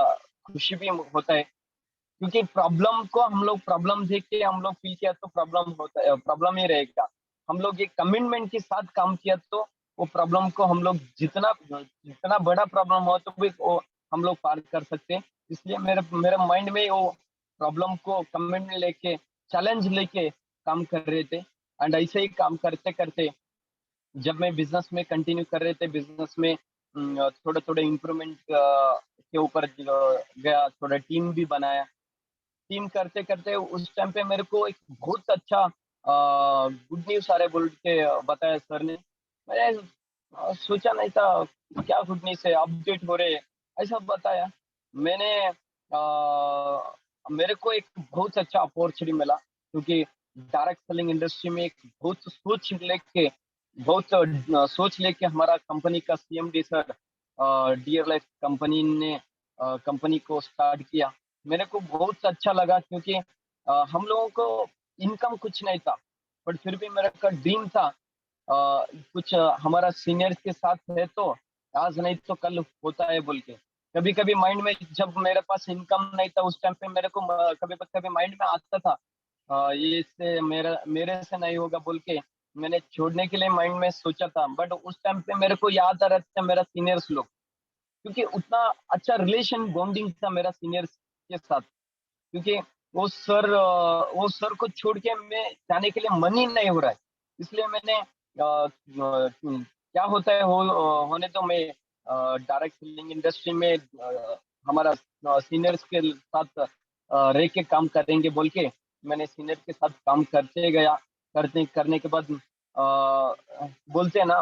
खुशी भी होता है क्योंकि प्रॉब्लम को हम लोग प्रॉब्लम देख के हम लोग फील किया तो प्रॉब्लम होता है, प्रॉब्लम ही रहेगा। हम लोग एक कमिटमेंट के साथ काम किया तो वो प्रॉब्लम को हम लोग जितना जितना बड़ा प्रॉब्लम हो तो भी वो हम लोग पार कर सकते हैं। इसलिए मेरे मेरे माइंड में वो प्रॉब्लम को कमिटमेंट लेके चैलेंज लेके काम कर रहे थे। एंड ऐसे ही काम करते करते जब मैं बिजनेस में कंटिन्यू कर रहे थे बिजनेस में थोड़े थोड़े इम्प्रूवमेंट के ऊपर गया, थोड़ा टीम भी बनाया। टीम करते करते उस टाइम पे मेरे को एक बहुत अच्छा गुड न्यूज आ रहा है बोल के बताया सर ने। मैंने सोचा नहीं था क्या गुड न्यूज है, अपडेट हो रहे ऐसा बताया। मैंने मेरे को एक बहुत अच्छा अपॉर्चुनिटी मिला क्योंकि डायरेक्ट सेलिंग इंडस्ट्री में एक बहुत सोच लेके हमारा कंपनी का CMD sir dear life company ने कंपनी को स्टार्ट किया। मेरे को बहुत अच्छा लगा क्योंकि हम लोगों को इनकम कुछ नहीं था। बट फिर भी मेरा का ड्रीम था कुछ हमारा सीनियर्स के साथ है तो आज नहीं तो कल होता है बोल के। कभी कभी माइंड में जब मेरे पास इनकम नहीं था उस टाइम पे मेरे को कभी कभी माइंड में आता था ये से मेरा मेरे से नहीं होगा बोल के मैंने छोड़ने के लिए माइंड में सोचा था। बट उस टाइम पे मेरे को याद आ रहा था मेरा सीनियर्स लोग क्योंकि उतना अच्छा रिलेशन बॉन्डिंग था मेरा सीनियर्स के साथ। क्योंकि वो सर को छोड़ के मैं जाने के लिए मन ही नहीं हो रहा है। इसलिए मैंने क्या होता है होने तो मैं डायरेक्ट सेलिंग इंडस्ट्री में हमारा सीनियर्स के साथ रह के काम करेंगे बोल के मैंने सीनियर के साथ काम करते गया। करते करने के बाद बोलते हैं ना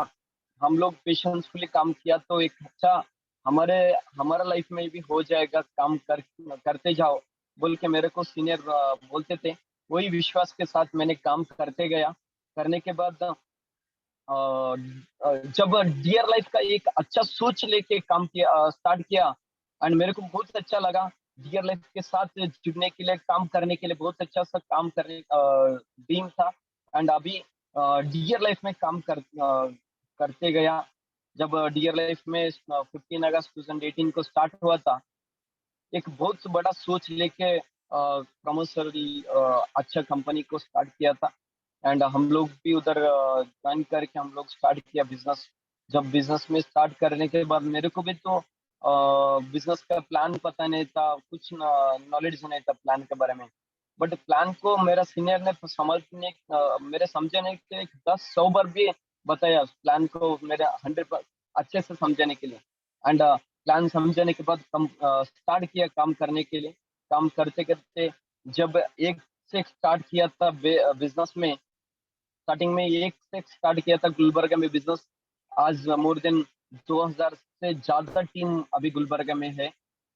हम लोग पेशेंसफुली काम किया तो एक अच्छा हमारे हमारा लाइफ में भी हो जाएगा काम करते जाओ बोल के मेरे को सीनियर बोलते थे। वही विश्वास के साथ मैंने काम करते गया। करने के बाद जब डियर लाइफ का एक अच्छा सोच लेके काम किया स्टार्ट किया। एंड मेरे को बहुत अच्छा लगा डियर लाइफ के साथ जुड़ने के लिए काम करने के लिए बहुत अच्छा सा काम करने ड्रीम था। एंड अभी डियर लाइफ में काम करते गया। जब डियर लाइफ में 15 अगस्त 2018 को स्टार्ट हुआ था एक बहुत बड़ा सोच लेके प्रमोशनल अच्छा कंपनी को स्टार्ट किया था। एंड हम लोग भी उधर ज्वाइन करके हम लोग स्टार्ट किया बिजनेस। जब बिजनेस में स्टार्ट करने के बाद मेरे को भी तो बिजनेस का प्लान पता नहीं था, कुछ नॉलेज नहीं था प्लान के बारे में। बट प्लान को मेरा सीनियर ने तो मेरे समझने के 10-100 बार भी बताया प्लान को मेरे 100 अच्छे से समझने के लिए। एंड प्लान समझने के बाद स्टार्ट किया काम करने के लिए। काम करते करते जब एक से स्टार्ट किया था बिजनेस में, स्टार्टिंग में एक से स्टार्ट किया था गुलबर्गा में बिजनेस। आज मोर देन 2000 से ज्यादा टीम अभी गुलबर्गा में है।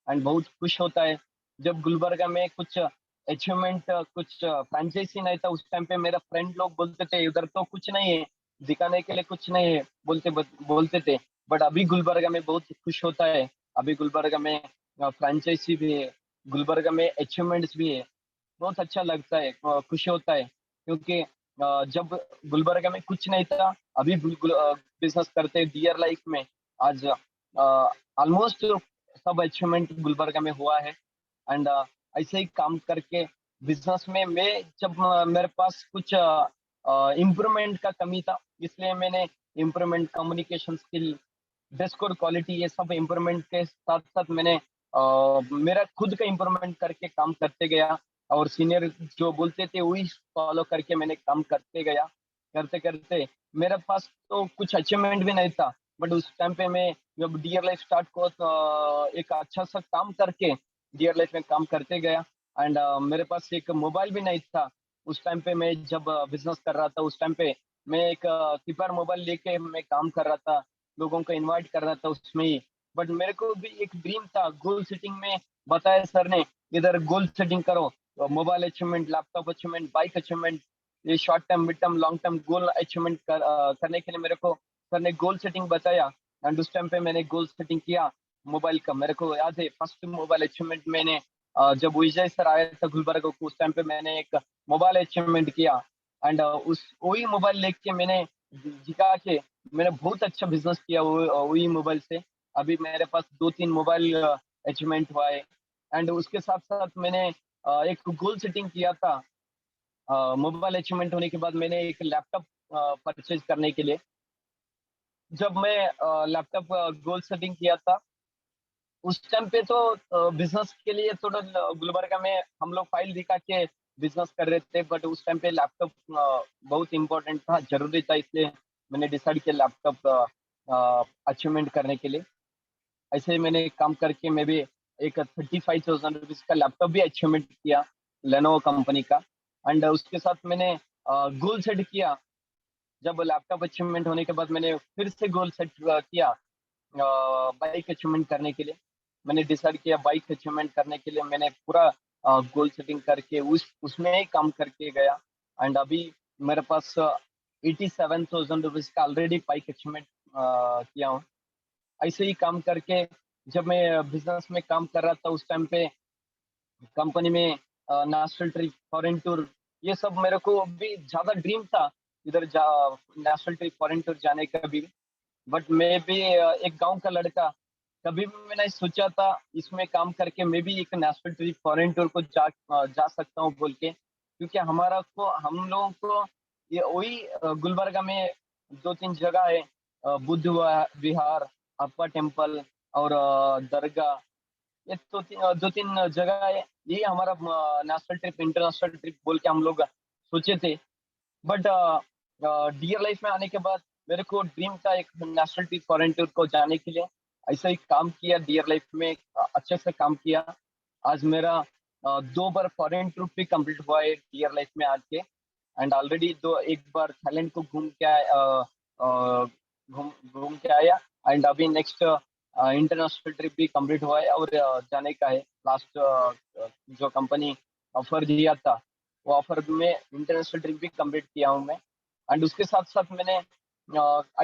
एंड बहुत खुश होता है जब गुलबर्गा में कुछ अचीवमेंट कुछ फ्रेंचाइजी नहीं था। उस टाइम पे मेरा फ्रेंड लोग बोलते थे उधर तो कुछ नहीं है, दिखाने के लिए कुछ नहीं है बोलते थे। बट अभी गुलबर्गा में बहुत खुश होता है। अभी गुलबर्गा में फ्रेंचाइजी भी है, गुलबर्गा में अचीवमेंट्स भी है। बहुत अच्छा लगता है, खुशी होता है। क्योंकि जब गुलबर्गा में कुछ नहीं था, अभी बिजनेस करते डियर लाइफ में आज ऑलमोस्ट सब अचीवमेंट गुलबर्गा में हुआ है। एंड ऐसे ही काम करके बिजनेस में मैं जब मेरे पास कुछ इम्प्रूवमेंट का कमी था, इसलिए मैंने improvement, communication skill, best code quality, ये सब इम्प्रूवमेंट के साथ साथ मैंने मेरा खुद का इम्प्रूवमेंट करके काम करते गया, और सीनियर जो बोलते थे वही फॉलो करके मैंने काम करते गया। करते करते मेरे पास तो कुछ अचीवमेंट भी नहीं था, बट उस टाइम पे मैं जब डियर लाइफ स्टार्ट को तो एक अच्छा सा काम करके डियर लाइफ में काम करते गया। एंड मेरे पास एक मोबाइल भी नहीं था उस टाइम पे। मैं जब बिजनेस कर रहा था उस टाइम पे मैं एक कीपैड मोबाइल लेके मैं काम कर रहा था, लोगों को इनवाइट कर रहा था उसमें ही। बट मेरे को भी एक ड्रीम था, गोल सेटिंग में बताया सर ने, इधर गोल सेटिंग करो, mobile achievement, laptop achievement, bike achievement, ये short term, mid term, long term goal achievement करने के लिए मेरे को सर ने गोल सेटिंग बताया। एंड उस टाइम पे मैंने गोल सेटिंग किया मोबाइल का। मेरे को याद है फर्स्ट मोबाइल अचीवमेंट मैंने जब विजय सर आया था गुलबर्गा को, उस टाइम पे मैंने एक मोबाइल अचीवमेंट किया। एंड उस वही मोबाइल लेके मैंने दिखा के मैंने बहुत अच्छा बिजनेस किया वही मोबाइल से। अभी मेरे पास 2-3 मोबाइल अचीवमेंट हुआ है। एंड उसके साथ साथ मैंने एक गोल सेटिंग किया था। मोबाइल अचीवमेंट होने के बाद मैंने एक लैपटॉप परचेज करने के लिए, जब मैं लैपटॉप गोल सेटिंग किया था उस टाइम पे तो बिजनेस के लिए थोड़ा गुलबर्गा में हम लोग फाइल दिखा के बिजनेस कर रहे थे, बट उस टाइम पे लैपटॉप बहुत इंपॉर्टेंट था, जरूरी था, इसलिए मैंने डिसाइड किया लैपटॉप अचीवमेंट करने के लिए। ऐसे ही मैंने काम करके मैं भी एक 35,000 रुपीज का लैपटॉप भी अचीवमेंट किया लेनोवो कंपनी का। एंड उसके साथ मैंने गोल सेट किया। जब लैपटॉप अचीवमेंट होने के बाद मैंने फिर से गोल सेट किया बाइक अचीवमेंट करने के लिए। मैंने डिसाइड किया बाइक अचीवमेंट करने के लिए मैंने पूरा गोल सेटिंग करके उसमें ही काम करके गया। एंड अभी मेरे पास 87,000 रुपीज का ऑलरेडी बाइक अचीवमेंट किया हूँ। ऐसे ही काम करके जब मैं बिजनेस में काम कर रहा था उस टाइम पे कंपनी में नेशनल ट्रिप, फॉरेन टूर, ये सब मेरे को भी ज्यादा ड्रीम था, इधर जा नेशनल ट्रिप, फॉरेन टूर जाने का भी। बट मैं भी एक गांव का लड़का, कभी भी मैंने सोचा था इसमें काम करके मैं भी एक नेशनल ट्रिप, फॉरेन टूर को जा सकता हूँ बोल के। क्योंकि हमारा को हम लोगों को ये वही गुलबर्गा में 2-3 जगह है, बुद्ध विहार, अप्पा टेम्पल और दरगाह, ये दो तीन जगह है। यही हमारा नेशनल ट्रिप, इंटरनेशनल ट्रिप बोल के हम लोग सोचे थे। बट डियर लाइफ में आने के बाद मेरे को ड्रीम था एक नेशनल ट्रिप, फॉरेन टूर को जाने के लिए। ऐसा ही काम किया डियर लाइफ में, अच्छे से काम किया। आज मेरा 2 बार फॉरेन ट्रिप भी कंप्लीट हुआ है डियर लाइफ में आके। एंड ऑलरेडी दो एक बार थाईलैंड को घूम घूम के आया। एंड अभी नेक्स्ट इंटरनेशनल ट्रिप भी कंप्लीट हुआ है और जाने का है। लास्ट जो कंपनी ऑफर दिया था वो ऑफर में इंटरनेशनल ट्रिप भी कंप्लीट किया हूँ मैं। एंड उसके साथ साथ मैंने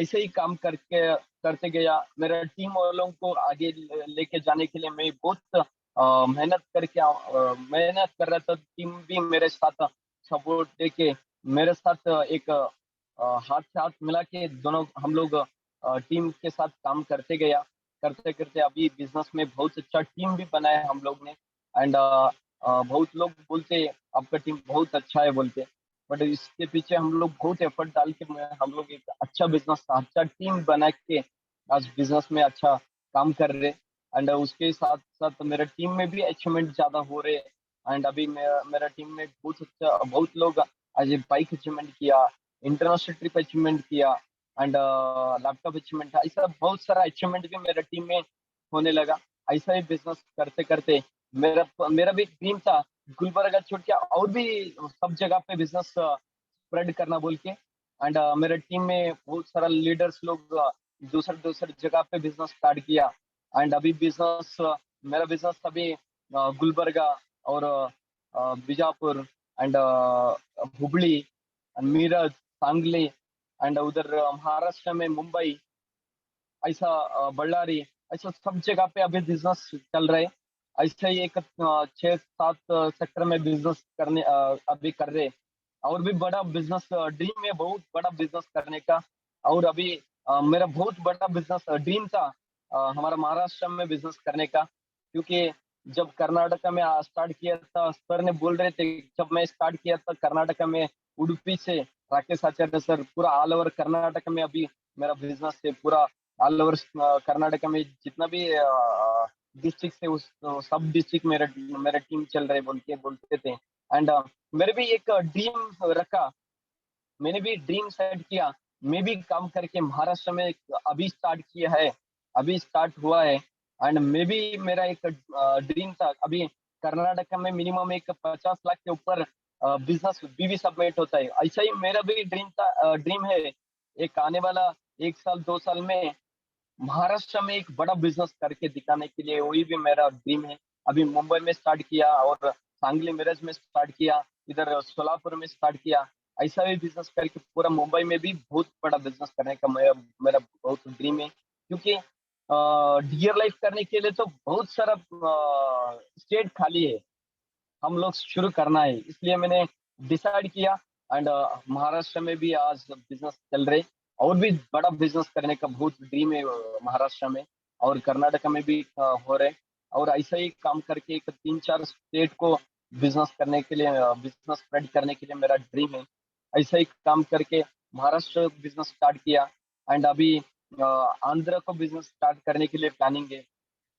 ऐसे ही काम करके करते गया। मेरा टीम वालों को आगे लेके जाने के लिए मैं बहुत मेहनत कर रहा था। टीम भी मेरे साथ सपोर्ट देके मेरे साथ एक हाथ से हाथ मिला के दोनों हम लोग टीम के साथ काम करते गया। करते करते अभी बिजनेस में बहुत अच्छा टीम भी बनाया है हम लोग ने। एंड बहुत लोग बोलते आपका टीम बहुत अच्छा है बोलते, बट इसके पीछे हम लोग बहुत एफर्ट डाल के हम लोग एक अच्छा बिजनेस, अच्छा टीम बना के आज बिजनेस में अच्छा काम कर रहे। एंड उसके साथ साथ मेरा टीम में भी अचीवमेंट ज्यादा हो रहे। एंड अभी मेरा टीम में बहुत लोग आज बाइक अचीवमेंट किया, इंटरनेशनल ट्रिप अचीवमेंट किया, एंड लैपटॉप अचीवमेंट, ऐसा बहुत सारा अचीवमेंट भी मेरा टीम में होने लगा। ऐसा ही बिजनेस करते करते मेरा मेरा भी ड्रीम था गुलबर्गा छोड़ के और भी सब जगह पे बिजनेस स्प्रेड करना बोल के। एंड मेरे टीम में बहुत सारा लीडर्स लोग दूसरे दूसरे जगह पे बिजनेस स्टार्ट किया। एंड अभी मेरा बिजनेस अभी गुलबर्गा और Bijapur and Hubli and Meerut, Sangli and उधर महाराष्ट्र में मुंबई, ऐसा बल्लारी, ऐसा सब जगह पे अभी बिजनेस चल रहे। ऐसे ही एक 6-7 सेक्टर में बिजनेस अभी कर रहे। और भी बड़ा बिजनेस ड्रीम है, बहुत बड़ा बिजनेस करने का। और अभी मेरा बहुत बड़ा बिजनेस ड्रीम था हमारा महाराष्ट्र में बिजनेस करने का, क्योंकि जब कर्नाटका में स्टार्ट किया था, सर ने बोल रहे थे, जब मैं स्टार्ट किया था कर्नाटका में उडुपी से, राकेश आचार्य सर, पूरा ऑल ओवर कर्नाटक में अभी मेरा बिजनेस है, पूरा ऑल ओवर कर्नाटका में जितना भी डिस्ट्रिक्ट है उस सब डिस्ट्रिक्ट मेरा मेरा टीम चल रहे बोल के बोलते थे। एंड मेरे भी एक ड्रीम रखा, मैंने भी ड्रीम सेट किया, मैं भी काम करके महाराष्ट्र में अभी स्टार्ट किया है, अभी स्टार्ट हुआ है। एंड मैं भी मेरा एक ड्रीम था, अभी कर्नाटक में मिनिमम एक 50 लाख के ऊपर बिजनेस बीवी सबमिट होता है, ऐसा ही मेरा भी ड्रीम था, ड्रीम है एक आने वाला 1 साल 2 साल में महाराष्ट्र में एक बड़ा बिजनेस करके दिखाने के लिए, वही भी मेरा ड्रीम है। अभी मुंबई में स्टार्ट किया और सांगली मिरज में स्टार्ट किया, इधर सोलापुर में स्टार्ट किया, ऐसा भी बिजनेस करके पूरा मुंबई में भी बहुत बड़ा बिजनेस करने का मेरा मेरा बहुत ड्रीम है। क्योंकि डियर लाइफ करने के लिए तो बहुत सारा स्टेट खाली है, हम लोग शुरू करना है, इसलिए मैंने डिसाइड किया। एंड महाराष्ट्र में भी आज बिजनेस चल रहे, और भी बड़ा बिजनेस करने का बहुत ड्रीम है महाराष्ट्र में, और कर्नाटक में भी हो रहे। और ऐसा ही काम करके एक 3 4 स्टेट को बिजनेस करने के लिए, बिजनेस स्प्रेड करने के लिए मेरा ड्रीम है। ऐसा ही काम करके महाराष्ट्र बिजनेस स्टार्ट किया, एंड अभी आंध्र को बिजनेस स्टार्ट करने के लिए प्लानिंग है।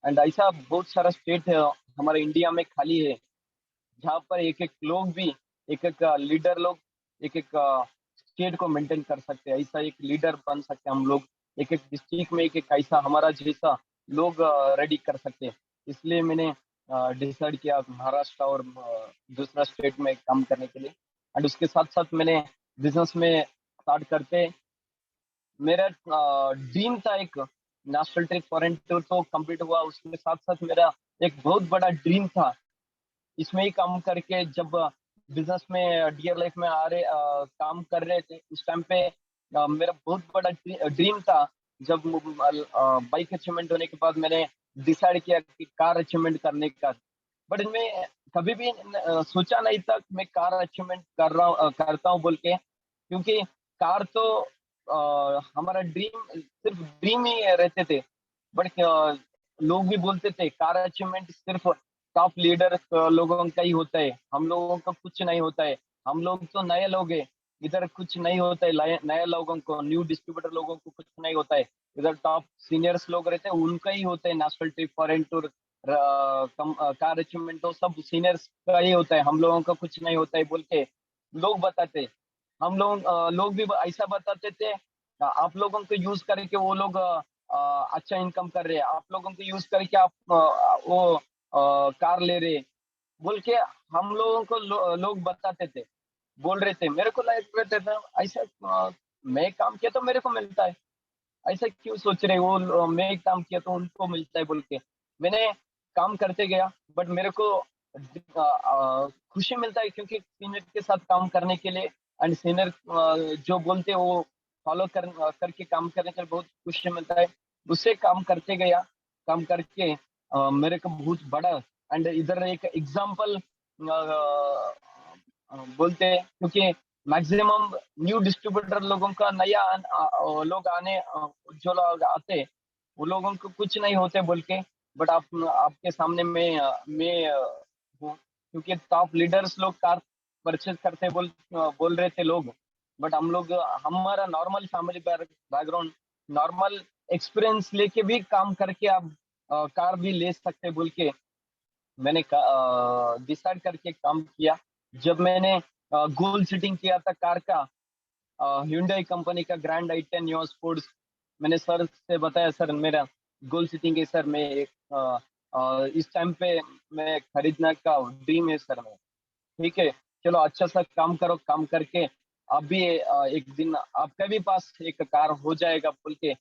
एंड ऐसा बहुत सारा स्टेट है हमारे इंडिया में खाली है, जहाँ पर एक एक लोग भी, एक एक लीडर लोग एक एक स्टेट को मेंटेन कर सकते हैं, ऐसा एक लीडर बन सकते हैं हम लोग, एक एक डिस्ट्रिक्ट में एक एक ऐसा हमारा जैसा लोग रेडी कर सकते हैं। इसलिए मैंने डिसाइड किया महाराष्ट्र और दूसरा स्टेट में काम करने के लिए। एंड उसके साथ साथ मैंने बिजनेस में स्टार्ट करते, मेरा ड्रीम था एक नेशनल ट्रिप फॉरेन टूर तो कंप्लीट हुआ, उसके साथ साथ मेरा एक बहुत बड़ा ड्रीम था इसमें ही काम करके, जब बिजनेस में डियर लाइफ में आ रहे काम कर रहे थे उस टाइम पे मेरा बहुत बड़ा ड्रीम था। जब बाइक अचीवमेंट होने के बाद मैंने डिसाइड किया कि कार अचीवमेंट करने का, बट मैं कभी भी सोचा नहीं था कि मैं कार अचीवमेंट कर रहा हूँ, करता हूँ बोल के, क्योंकि कार तो हमारा ड्रीम सिर्फ ड्रीम ही रहते थे। बट लोग भी बोलते थे कार अचीवमेंट सिर्फ टॉप लीडर लोगों का ही होता है, हम लोगों का कुछ नहीं होता है, हम लोग तो नए लोग हैं, इधर कुछ नहीं होता है, नए लोगों को, न्यू डिस्ट्रीब्यूटर लोगों को कुछ नहीं होता है, इधर टॉप सीनियर्स लोग रहते हैं उनका ही होता है, national trip foreign tour car achievement तो सब सीनियर्स का ही होता है, हम लोगों का कुछ नहीं होता है बोल के लोग बताते। हम लोग भी ऐसा बताते थे, आप लोगों को यूज करके वो लोग अच्छा इनकम कर रहे हैं, आप लोगों को यूज करके आप वो कार ले रहे बोल के हम लोगों को लोग बताते थे, बोल रहे थे, मेरे को लग रहा था ऐसा मैं काम किया तो मेरे को मिलता है, ऐसा क्यों सोच रहे वो मैं एक काम किया तो उनको मिलता है बोल के। मैंने काम करते गया, बट मेरे को खुशी मिलता है, क्योंकि सीनियर के साथ काम करने के लिए एंड सीनियर जो बोलते हैं वो फॉलो करके काम करने के लिए बहुत खुशी मिलता है। उससे काम करते गया, काम करके मेरे को बहुत बड़ा, एंड इधर एक एग्जाम्पल बोलते हैं, क्योंकि मैक्सिमम न्यू डिस्ट्रीब्यूटर लोगों का नया लोग आने जो लोग आते वो लोगों को कुछ नहीं होते बोल के, बट आपके सामने मैं हूँ, क्योंकि टॉप लीडर्स लोग कार परचेज करते बोल रहे थे लोग, बट हम लोग हमारा normal family background, normal experience लेके भी काम करके आप कार भी ले सकते बोल के मैंने डिसाइड करके काम किया। जब मैंने गोल सेटिंग किया था कार का, Hyundai कंपनी का ग्रैंड i10 न्यू स्पोर्ट्स, मैंने सर से बताया, सर मेरा गोल सेटिंग है सर, मैं इस टाइम पे मैं खरीदने का ड्रीम है सर मैं, ठीक है चलो अच्छा सा काम करो, काम करके आप भी एक दिन आपका भी पास एक कार हो जाएगा बोल के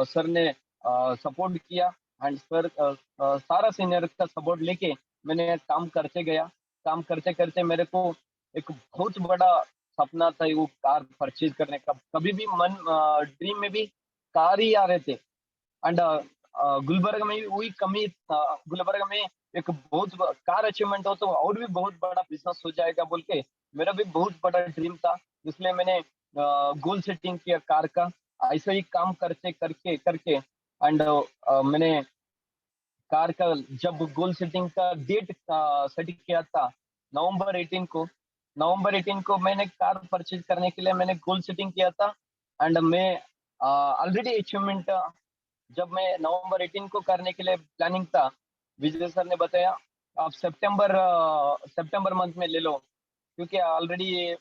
सर ने सपोर्ट किया। एंड सर सारा सीनियर का सपोर्ट लेके मैंने काम करते गया, काम करते करते मेरे को एक बहुत बड़ा सपना था वो कार परचेज करने का, कभी भी मन ड्रीम में भी कार ही आ रहे थे। एंड गुलबर्ग में भी वही कमी गुलबर्ग में एक बहुत कार अचीवमेंट हो तो और भी बहुत बड़ा बिजनेस हो जाएगा बोल के मेरा भी बहुत बड़ा ड्रीम था, इसलिए मैंने गोल सेटिंग किया कार का। ऐसे ही काम करते करके करके एंड मैंने कार का जब गोल सेटिंग का डेट सेट किया था नवंबर 18 को मैंने कार परचेज करने के लिए मैंने गोल सेटिंग किया था। एंड मैं ऑलरेडी अचीवमेंट जब मैं नवंबर 18 को करने के लिए प्लानिंग था, विजय सर ने बताया आप सितंबर मंथ में ले लो, क्योंकि ऑलरेडी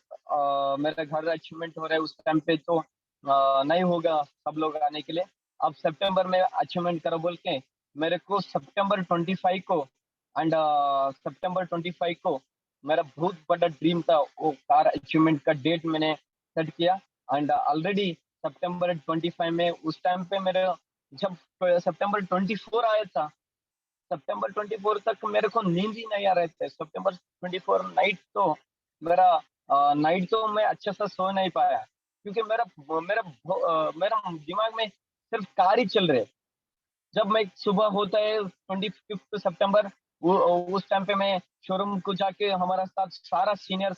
मेरा घर अचीवमेंट हो रहा है उस टाइम पे, तो नहीं होगा सब लोग आने के लिए। अब सितंबर में अचीवमेंट करो बोल के मेरे को सितंबर 25 को मेरा बहुत बड़ा ड्रीम था, वो कार अचीवमेंट का डेट मैंने सेट किया। एंड ऑलरेडी सितंबर 25 में उस टाइम पे मेरे जब सितंबर 24 आया था, सितंबर 24 तक मेरे को नींद ही नहीं आ रहे थे। सितंबर 24 नाइट तो मेरा नाइट तो मैं अच्छे से सो नहीं पाया, क्योंकि मेरा मेरा मेरा दिमाग में सिर्फ कार ही चल रहे। जब मैं सुबह होता है 25 सितंबर, उस टाइम पे मैं शोरूम को जाके हमारा साथ सारे सीनियर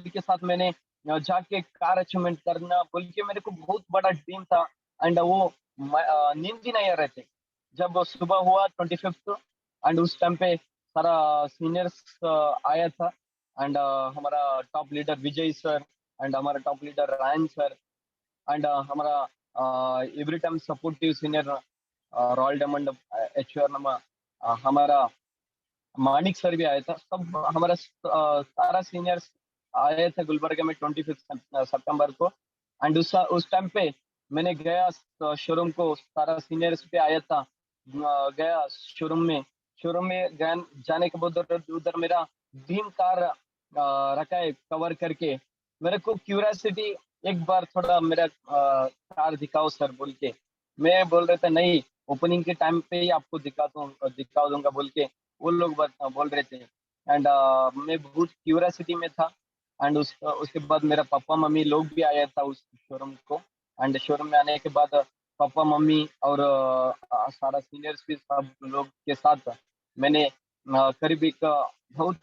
के साथ मैंने जाके कार अचीवमेंट करना बोल के मेरे को बहुत बड़ा ड्रीम था। एंड वो नींद भी नहीं आ रहे थे। जब सुबह हुआ 25 एंड उस टाइम पे सारा सीनियर्स आया था। एंड हमारा top leader Vijay sir and हमारा top leader Ryan sir and हमारा every time supportive senior royal diamond HR हमारा मानिक सर भी आया था। सब हमारा सारा सीनियर्स आए थे गुलबर्गा में 25 सितंबर को। एंड उस टाइम पे मैंने गया शोरूम को, सारा सीनियर्स भी आया था। गया शोरूम में जाने के बाद उधर उधर मेरा ड्रीम कार रखा है कवर करके। मेरे को क्यूरियोसिटी एक बार थोड़ा मेरा कार दिखाओ सर बोल के, मैं बोल रहा था नहीं, ओपनिंग के टाइम पे ही आपको दिखा दूंगा बोल के वो लोग बोल रहे थे। एंड मैं बहुत क्यूरियोसिटी में था। एंड उसके बाद मेरा पापा मम्मी लोग भी आया था उस शोरूम को। एंड शोरूम में आने के बाद पापा मम्मी और सारा सीनियर्स भी सब लोग के साथ मैंने करीब एक बहुत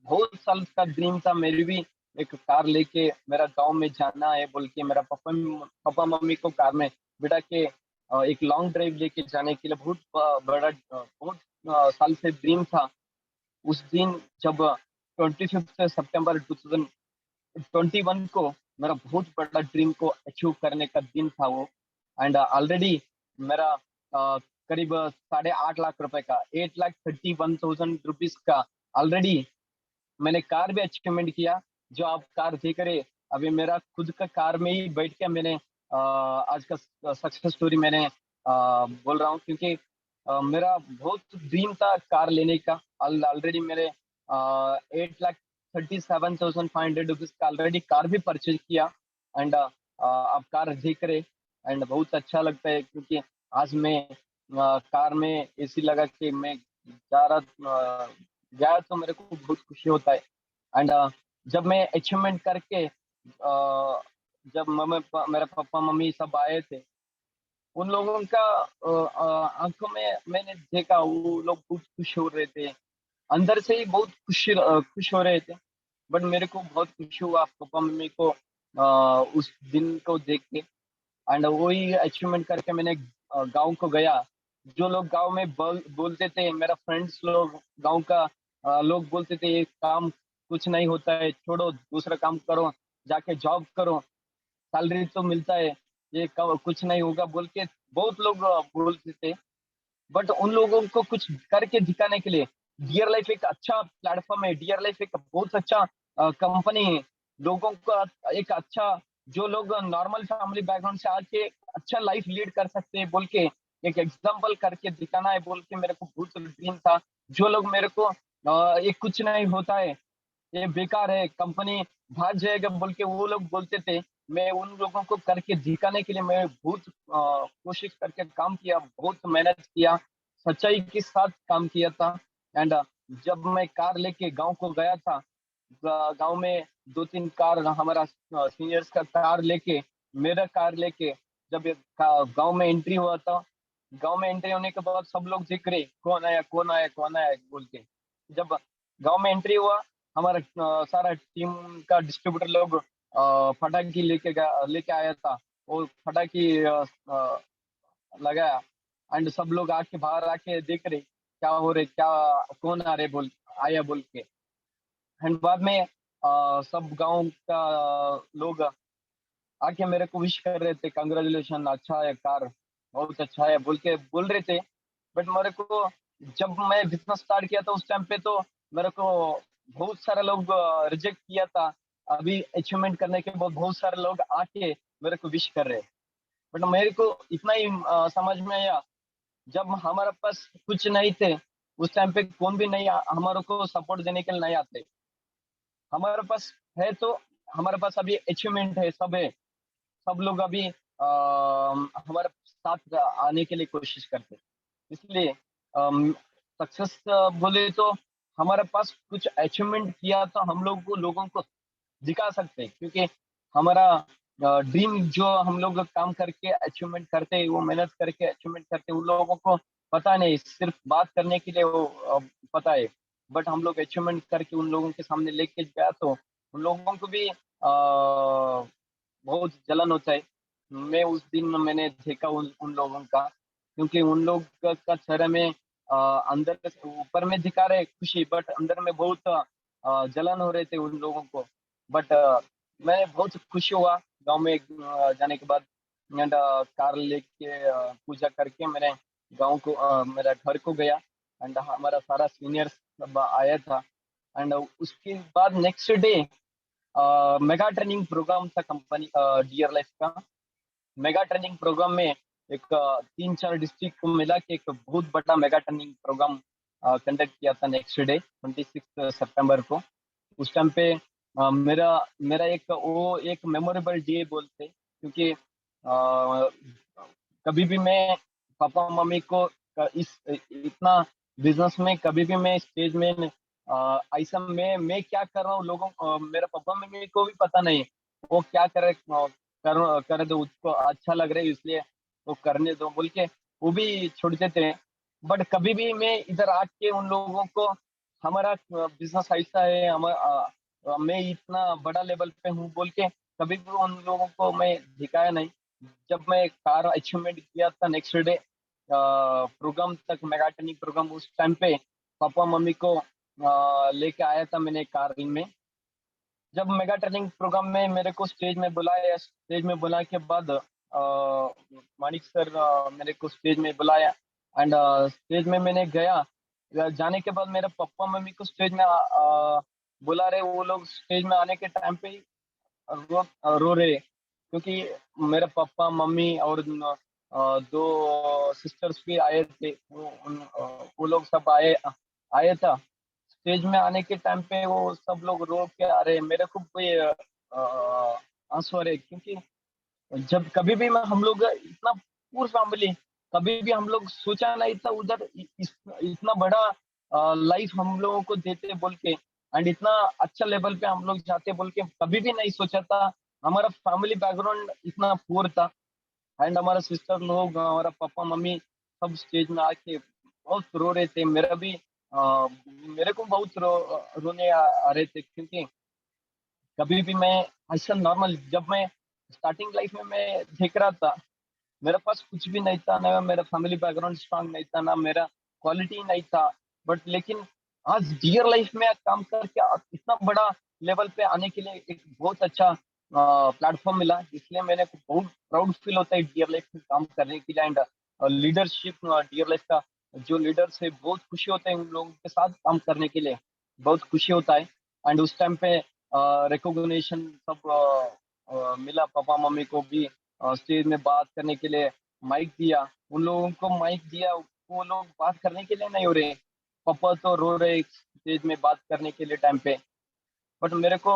बहुत साल का ड्रीम था मेरी भी, एक कार लेके मेरा गांव में जाना है बोल के मेरा पापा मम्मी को कार में बिठा के एक लॉन्ग ड्राइव लेके जाने के लिए बहुत बहुत साल से ड्रीम था। उस दिन जब 25 सितंबर 2021 को मेरा बहुत बड़ा ड्रीम को अचीव करने का दिन था वो। एंड ऑलरेडी मेरा करीब 8.5 लाख रुपए का 8,31,000 रुपीज का ऑलरेडी मैंने कार भी अचीवमेंट किया। जो आप कार देख रहे, अभी मेरा खुद का कार में ही बैठ के मैंने आज का सक्सेस स्टोरी मैंने बोल रहा हूँ, क्योंकि मेरा बहुत ड्रीम था कार लेने का। ऑलरेडी मेरे 8,37,500 रुपीज का ऑलरेडी कार भी परचेज किया। एंड आप कार देख रहे एंड बहुत अच्छा लगता है, क्योंकि आज मैं कार में एसी लगा के मैं जा रहा गया तो मेरे को बहुत खुशी होता है। एंड जब मैं अचीवमेंट करके जब मेरे पापा मम्मी सब आए थे, उन लोगों का आंखों में मैंने देखा वो लोग बहुत खुश हो रहे थे, अंदर से ही बहुत खुश हो रहे थे। बट मेरे को बहुत खुशी हुआ पापा मम्मी को उस दिन को देख के। एंड वही अचीवमेंट करके मैंने गांव को गया। जो लोग गांव में बोलते थे, मेरा फ्रेंड्स लोग गांव का लोग बोलते थे ये काम कुछ नहीं होता है, छोड़ो दूसरा काम करो, जाके जॉब करो, सैलरी तो मिलता है, ये कुछ नहीं होगा बोल के बहुत लोग बोलते थे। बट उन लोगों को कुछ करके दिखाने के लिए डियर लाइफ एक अच्छा प्लेटफॉर्म है। डियर लाइफ एक बहुत अच्छा कंपनी है। लोगों का एक अच्छा, जो लोग नॉर्मल फैमिली बैकग्राउंड से आके अच्छा लाइफ लीड कर सकते हैं बोल के एक एग्जांपल करके दिखाना है बोल के मेरे को बहुत ड्रीम था। जो लोग मेरे को ये कुछ नहीं होता है, ये बेकार है, कंपनी भाग जाएगा बोल के वो लोग बोलते थे, मैं उन लोगों को करके दिखाने के लिए मैं बहुत कोशिश करके काम किया, बहुत मेहनत किया, सच्चाई के साथ काम किया था। एंड जब मैं कार लेके गांव को गया था, गांव में 2-3 कार हमारा सीनियर्स का कार लेके, मेरा कार लेके जब गांव में एंट्री हुआ था, गांव में एंट्री होने के बाद सब लोग देख रहे कौन आया कौन आया कौन आया बोल के। जब गांव में एंट्री हुआ हमारा सारा टीम का डिस्ट्रीब्यूटर लोग पटाखी लेके आया था। वो पटाखी लगाया एंड सब लोग आके बाहर आके देख रहे क्या हो रहे, क्या कौन आ रहे बोल आया बोल के। एंड बाद में सब गांव का लोग आके मेरे को विश कर रहे थे, कंग्रेचुलेशन, अच्छा है कार, बहुत अच्छा है बोल के बोल रहे थे। बट मेरे को जब मैं बिजनेस स्टार्ट किया था उस टाइम पे तो मेरे को बहुत सारे लोग रिजेक्ट किया था। अभी अचीवमेंट करने के बाद बहुत सारे लोग आके मेरे को विश कर रहे। बट मेरे को इतना ही समझ में आया, जब हमारे पास कुछ नहीं थे उस टाइम पे कौन भी नहीं हमारे को सपोर्ट देने के लिए नहीं आते। हमारे पास है तो हमारे पास अभी अचीवमेंट है, सब है, सब लोग अभी हमारे साथ आने के लिए कोशिश करते। इसलिए सक्सेस बोले तो हमारे पास कुछ अचीवमेंट किया तो हम लोग को लोगों को दिखा सकते हैं, क्योंकि हमारा ड्रीम जो हम लोग काम करके अचीवमेंट करते हैं, वो मेहनत करके अचीवमेंट करते हैं, उन लोगों को पता नहीं, सिर्फ बात करने के लिए वो पता है। बट हम लोग अचीवमेंट करके उन लोगों के सामने लेके गया तो उन लोगों को भी बहुत जलन होता है। मैं उस दिन मैंने देखा उन लोगों का, क्योंकि उन लोग का चेहरे में अंदर ऊपर में दिखा रहे खुशी, बट अंदर में बहुत जलन हो रहे थे उन लोगों को। बट मैं बहुत खुश हुआ गांव में जाने के बाद। एंड कार लेके पूजा करके मैंने गांव को मेरा घर को गया। एंड हमारा सारा सीनियर सब आया था। एंड उसके बाद next day mega training program था कंपनी डियर लाइफ का। मेगा ट्रेनिंग प्रोग्राम में एक 3-4 डिस्ट्रिक्ट को मिला के एक बहुत बड़ा मेगा ट्रेनिंग प्रोग्राम कंडक्ट किया था नेक्स्ट डे 26 सितंबर को। उस टाइम पे मेरा मेरा एक मेमोरेबल डे बोलते, क्योंकि कभी भी मैं पापा मम्मी को इस इतना बिजनेस में कभी भी मैं स्टेज में ऐसा मैं क्या कर रहा हूँ लोगों मेरे पापा मम्मी को भी पता नहीं वो क्या कर दो, उसको अच्छा लग रहा है इसलिए वो करने दो बोल के वो भी छोड़ देते हैं। बट कभी भी मैं इधर आके उन लोगों को हमारा बिजनेस ऐसा है, मैं इतना बड़ा लेवल पे हूँ बोल के कभी भी उन लोगों को मैं दिखाया नहीं। जब मैं कार अचीवमेंट किया था नेक्स्ट डे प्रोग्राम तक, मेगा ट्रेनिंग प्रोग्राम, उस टाइम पे पापा मम्मी को लेके आया था मैंने कार में। जब मेगा ट्रेनिंग प्रोग्राम में मेरे को स्टेज में बुलाया, स्टेज में बुला के बाद मानिक सर मेरे को स्टेज में बुलाया। एंड स्टेज में मैंने गया। जाने के बाद मेरे पापा मम्मी को स्टेज में बुला रहे, वो लोग स्टेज में आने के टाइम पे ही रो रहे, क्योंकि मेरे पापा मम्मी और दो सिस्टर्स भी आए थे, वो लोग सब आए था। स्टेज में आने के टाइम पे वो सब लोग रो के आ रहे, मेरे को कोई आंसू आ रहे, क्योंकि जब कभी भी मैं हम लोग इतना पूर फैमिली, कभी भी हम लोग सोचा नहीं था उधर इतना बड़ा लाइफ हम लोगों को देते बोल के, एंड इतना अच्छा लेवल पे हम लोग जाते बोल के कभी भी नहीं सोचा था। हमारा फैमिली बैकग्राउंड इतना पुअर था। एंड हमारा सिस्टर लोग, हमारा पापा मम्मी सब स्टेज में आके बहुत रो रहे थे। मेरा भी मेरे को बहुत रोने आ रहे थे, क्योंकि कभी भी मैं ऐसा नॉर्मल, जब मैं स्टार्टिंग लाइफ में मैं देख रहा था, मेरे पास कुछ भी नहीं था, ना मेरा फैमिली बैकग्राउंड स्ट्रांग नहीं था, ना मेरा क्वालिटी नहीं था। बट लेकिन आज डियर लाइफ में काम करके इतना बड़ा लेवल पे आने के लिए एक बहुत अच्छा प्लेटफॉर्म मिला, इसलिए मैंने को बहुत प्राउड फील होता है डियर लाइफ में काम करने के लिए। एंड लीडरशिप डियर लाइफ का जो लीडर्स है बहुत खुशी होता है उन लोगों के साथ काम करने के लिए, बहुत खुशी होता है। एंड उस टाइम पे रिकॉग्निशन सब मिला पापा मम्मी को भी। स्टेज में बात करने के लिए माइक दिया, उन लोगों को माइक दिया, वो लोग बात करने के लिए नहीं हो रहे, पापा तो रो रहे स्टेज में बात करने के लिए टाइम पे। बट मेरे को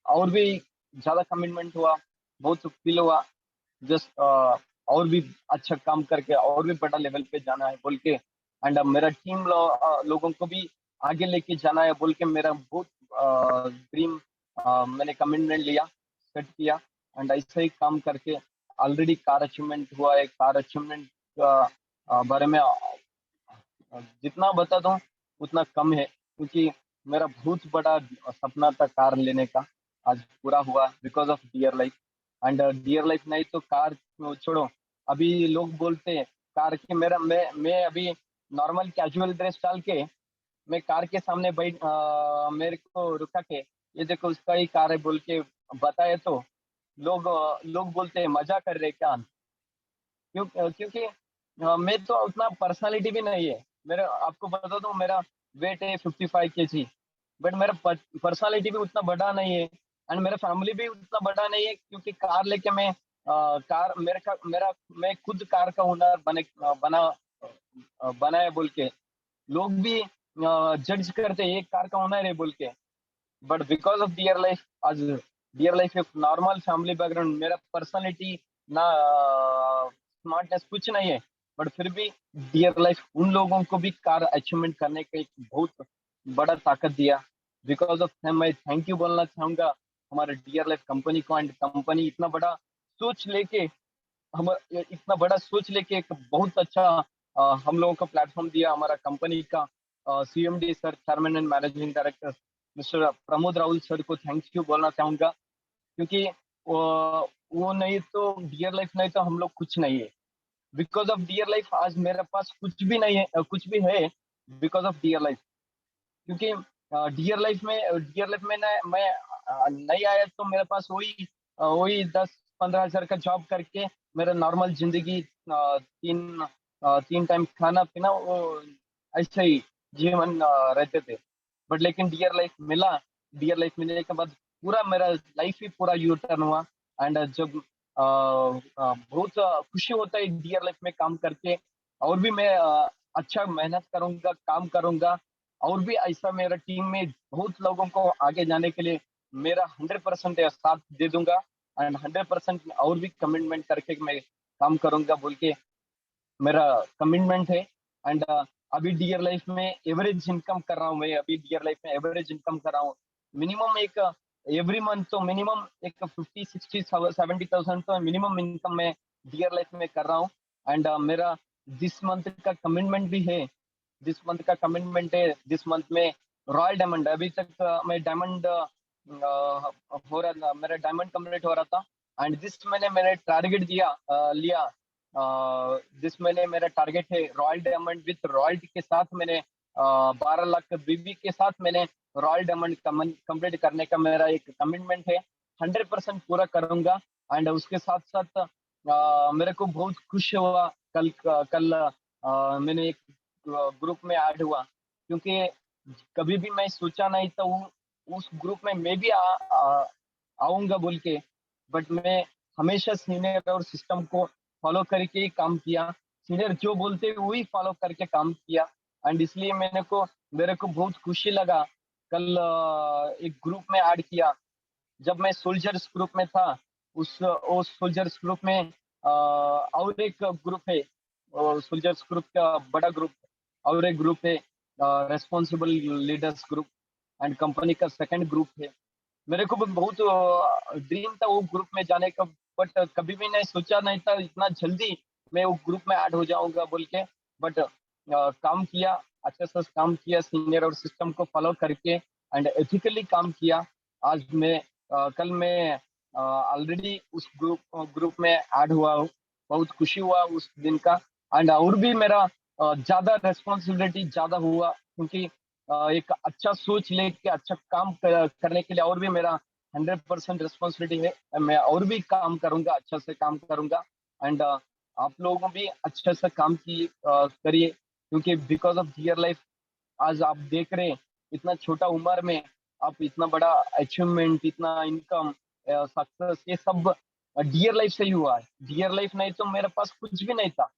और भी ज्यादा कमिटमेंट हुआ, बहुत फील हुआ, जस्ट और भी अच्छा काम करके और भी बड़ा लेवल पे जाना है बोल के। एंड मेरा टीम लोगों को भी आगे लेके जाना है बोल के मेरा बहुत ड्रीम मैंने कमिटमेंट लिया, सेट किया। एंड ऐसे ही काम करके ऑलरेडी कार अचीवमेंट हुआ है। कार अचीवमेंट का बारे में जितना बता दूं उतना कम है, क्योंकि मेरा बहुत बड़ा सपना था कार लेने का, आज पूरा हुआ because of dear life. And dear life नहीं तो कार छोड़ो, अभी लोग बोलते हैं कार के, मैं अभी नॉर्मल कैजुअल ड्रेस डाल के मैं कार के सामने मेरे को रुका के ये देखो उसका ही कार है बोल के बताए तो लोग बोलते हैं मजा कर रहे क्या। क्योंकि मैं तो उतना पर्सनालिटी भी नहीं है। मेरा आपको बता दूं, मेरा वेट है 55 kg, बट मेरा पर्सनालिटी भी उतना बड़ा नहीं है एंड मेरा फैमिली भी उतना बड़ा नहीं है, क्योंकि कार लेके मैं कार मेरे का मेरा मैं खुद कार का ओनर बना है बोल के लोग भी जज करते हैं, ये कार का ओनर है बोल के। But because of dear life, आज डियर लाइफ एक नॉर्मल फैमिली बैकग्राउंड, मेरा पर्सनालिटी ना स्मार्टनेस कुछ नहीं है, बट फिर भी डियर लाइफ उन लोगों को भी कार अचीवमेंट करने का एक बहुत बड़ा ताकत दिया। बिकॉज ऑफ मैं थैंक यू बोलना चाहूंगा हमारे डियर लाइफ कंपनी को। एंड कंपनी इतना बड़ा सोच लेके हम इतना बड़ा सोच लेके एक बहुत अच्छा हम लोगों को प्लेटफॉर्म दिया हमारा कंपनी का। CMD sir, chairman and managing director mister Pramod Rahul sir को थैंक यू बोलना चाहूंगा, क्योंकि वो नहीं तो डियर लाइफ नहीं तो हम लोग कुछ नहीं है। बिकॉज ऑफ डियर लाइफ आज मेरे पास कुछ भी नहीं है, कुछ भी है बिकॉज ऑफ डियर लाइफ। क्योंकि डियर लाइफ में मैं नहीं आया तो मेरे पास वही 10-15 हजार का जॉब करके मेरा नॉर्मल जिंदगी, तीन टाइम खाना पीना वो ऐसे ही जीवन रहते थे। बट लेकिन डियर लाइफ मिलने के बाद पूरा मेरा लाइफ ही पूरा यू टर्न हुआ। एंड जब बहुत खुशी होता है डियर लाइफ में काम करके, और भी मैं अच्छा मेहनत करूंगा, काम करूंगा, और भी ऐसा मेरा टीम में बहुत लोगों को आगे जाने के लिए मेरा 100% साथ दे दूंगा। एंड 100% और भी कमिटमेंट करके मैं काम करूंगा बोल के मेरा कमिटमेंट है। एंड अभी डियर लाइफ में एवरेज इनकम कर रहा हूँ, मैं अभी डियर लाइफ में एवरेज इनकम कर रहा हूँ। मिनिमम एक एवरी मंथ तो मिनिमम एक 50, 60, 70 थाउजेंड तो मिनिमम इनकम मैं डियर लाइफ में कर रहा हूँ। एंड मेरा दिस मंथ का कमिटमेंट भी है, दिस मंथ में रॉयल डायमंड, अभी तक मैं डायमंड हो रहा था, मेरा डायमंड कंप्लीट हो रहा था। एंड दिस महीने मैंने टारगेट लिया, जिस महीने मेरा टारगेट है रॉयल डायमंड विथ रॉयल्टी के साथ, मैंने 12 लाख बीबी के साथ मैंने रॉयल डायमंड कंप्लीट करने का मेरा एक कमिटमेंट है। 100% पूरा करूंगा। एंड उसके साथ साथ मेरे को बहुत खुश हुआ कल मैंने एक ग्रुप में ऐड हुआ, क्योंकि कभी भी मैं सोचा नहीं था उस ग्रुप में मैं भी आऊंगा बोल के। बट मैं हमेशा सीनियर और सिस्टम को फॉलो करके ही काम किया, सीनियर जो बोलते हैं वही फॉलो करके काम किया। एंड इसलिए मेरे को बहुत खुशी लगा कल एक ग्रुप में ऐड किया। जब मैं सोल्जर्स ग्रुप में था, उस सोल्जर्स ग्रुप में और एक ग्रुप है, सोल्जर्स ग्रुप का बड़ा ग्रुप, और एक ग्रुप है responsible leaders group, and company का सेकंड ग्रुप है। मेरे को भी बहुत ड्रीम था वो ग्रुप में जाने का, बट कभी भी नहीं सोचा नहीं था इतना जल्दी मैं वो ग्रुप में ऐड हो जाऊंगा बोल के। बट काम किया, अच्छे से काम किया, सीनियर और सिस्टम को फॉलो करके एंड एथिकली काम किया। आज कल मैं ऑलरेडी उस ग्रुप में ऐड हुआ हूँ, बहुत खुशी हुआ उस दिन का। एंड और भी मेरा ज्यादा रेस्पॉन्सिबिलिटी ज्यादा हुआ, क्योंकि एक अच्छा सोच लेके अच्छा काम करने के लिए और भी मेरा 100% रिस्पॉन्सिबिलिटी है। मैं और भी काम करूंगा, अच्छा से काम करूंगा। एंड आप लोगों भी अच्छे से काम करिए, क्योंकि बिकॉज ऑफ डियर लाइफ आज आप देख रहे हैं इतना छोटा उम्र में आप इतना बड़ा अचीवमेंट, इतना इनकम, सक्सेस, ये सब डियर लाइफ से ही हुआ है। डियर लाइफ नहीं तो मेरे पास कुछ भी नहीं था,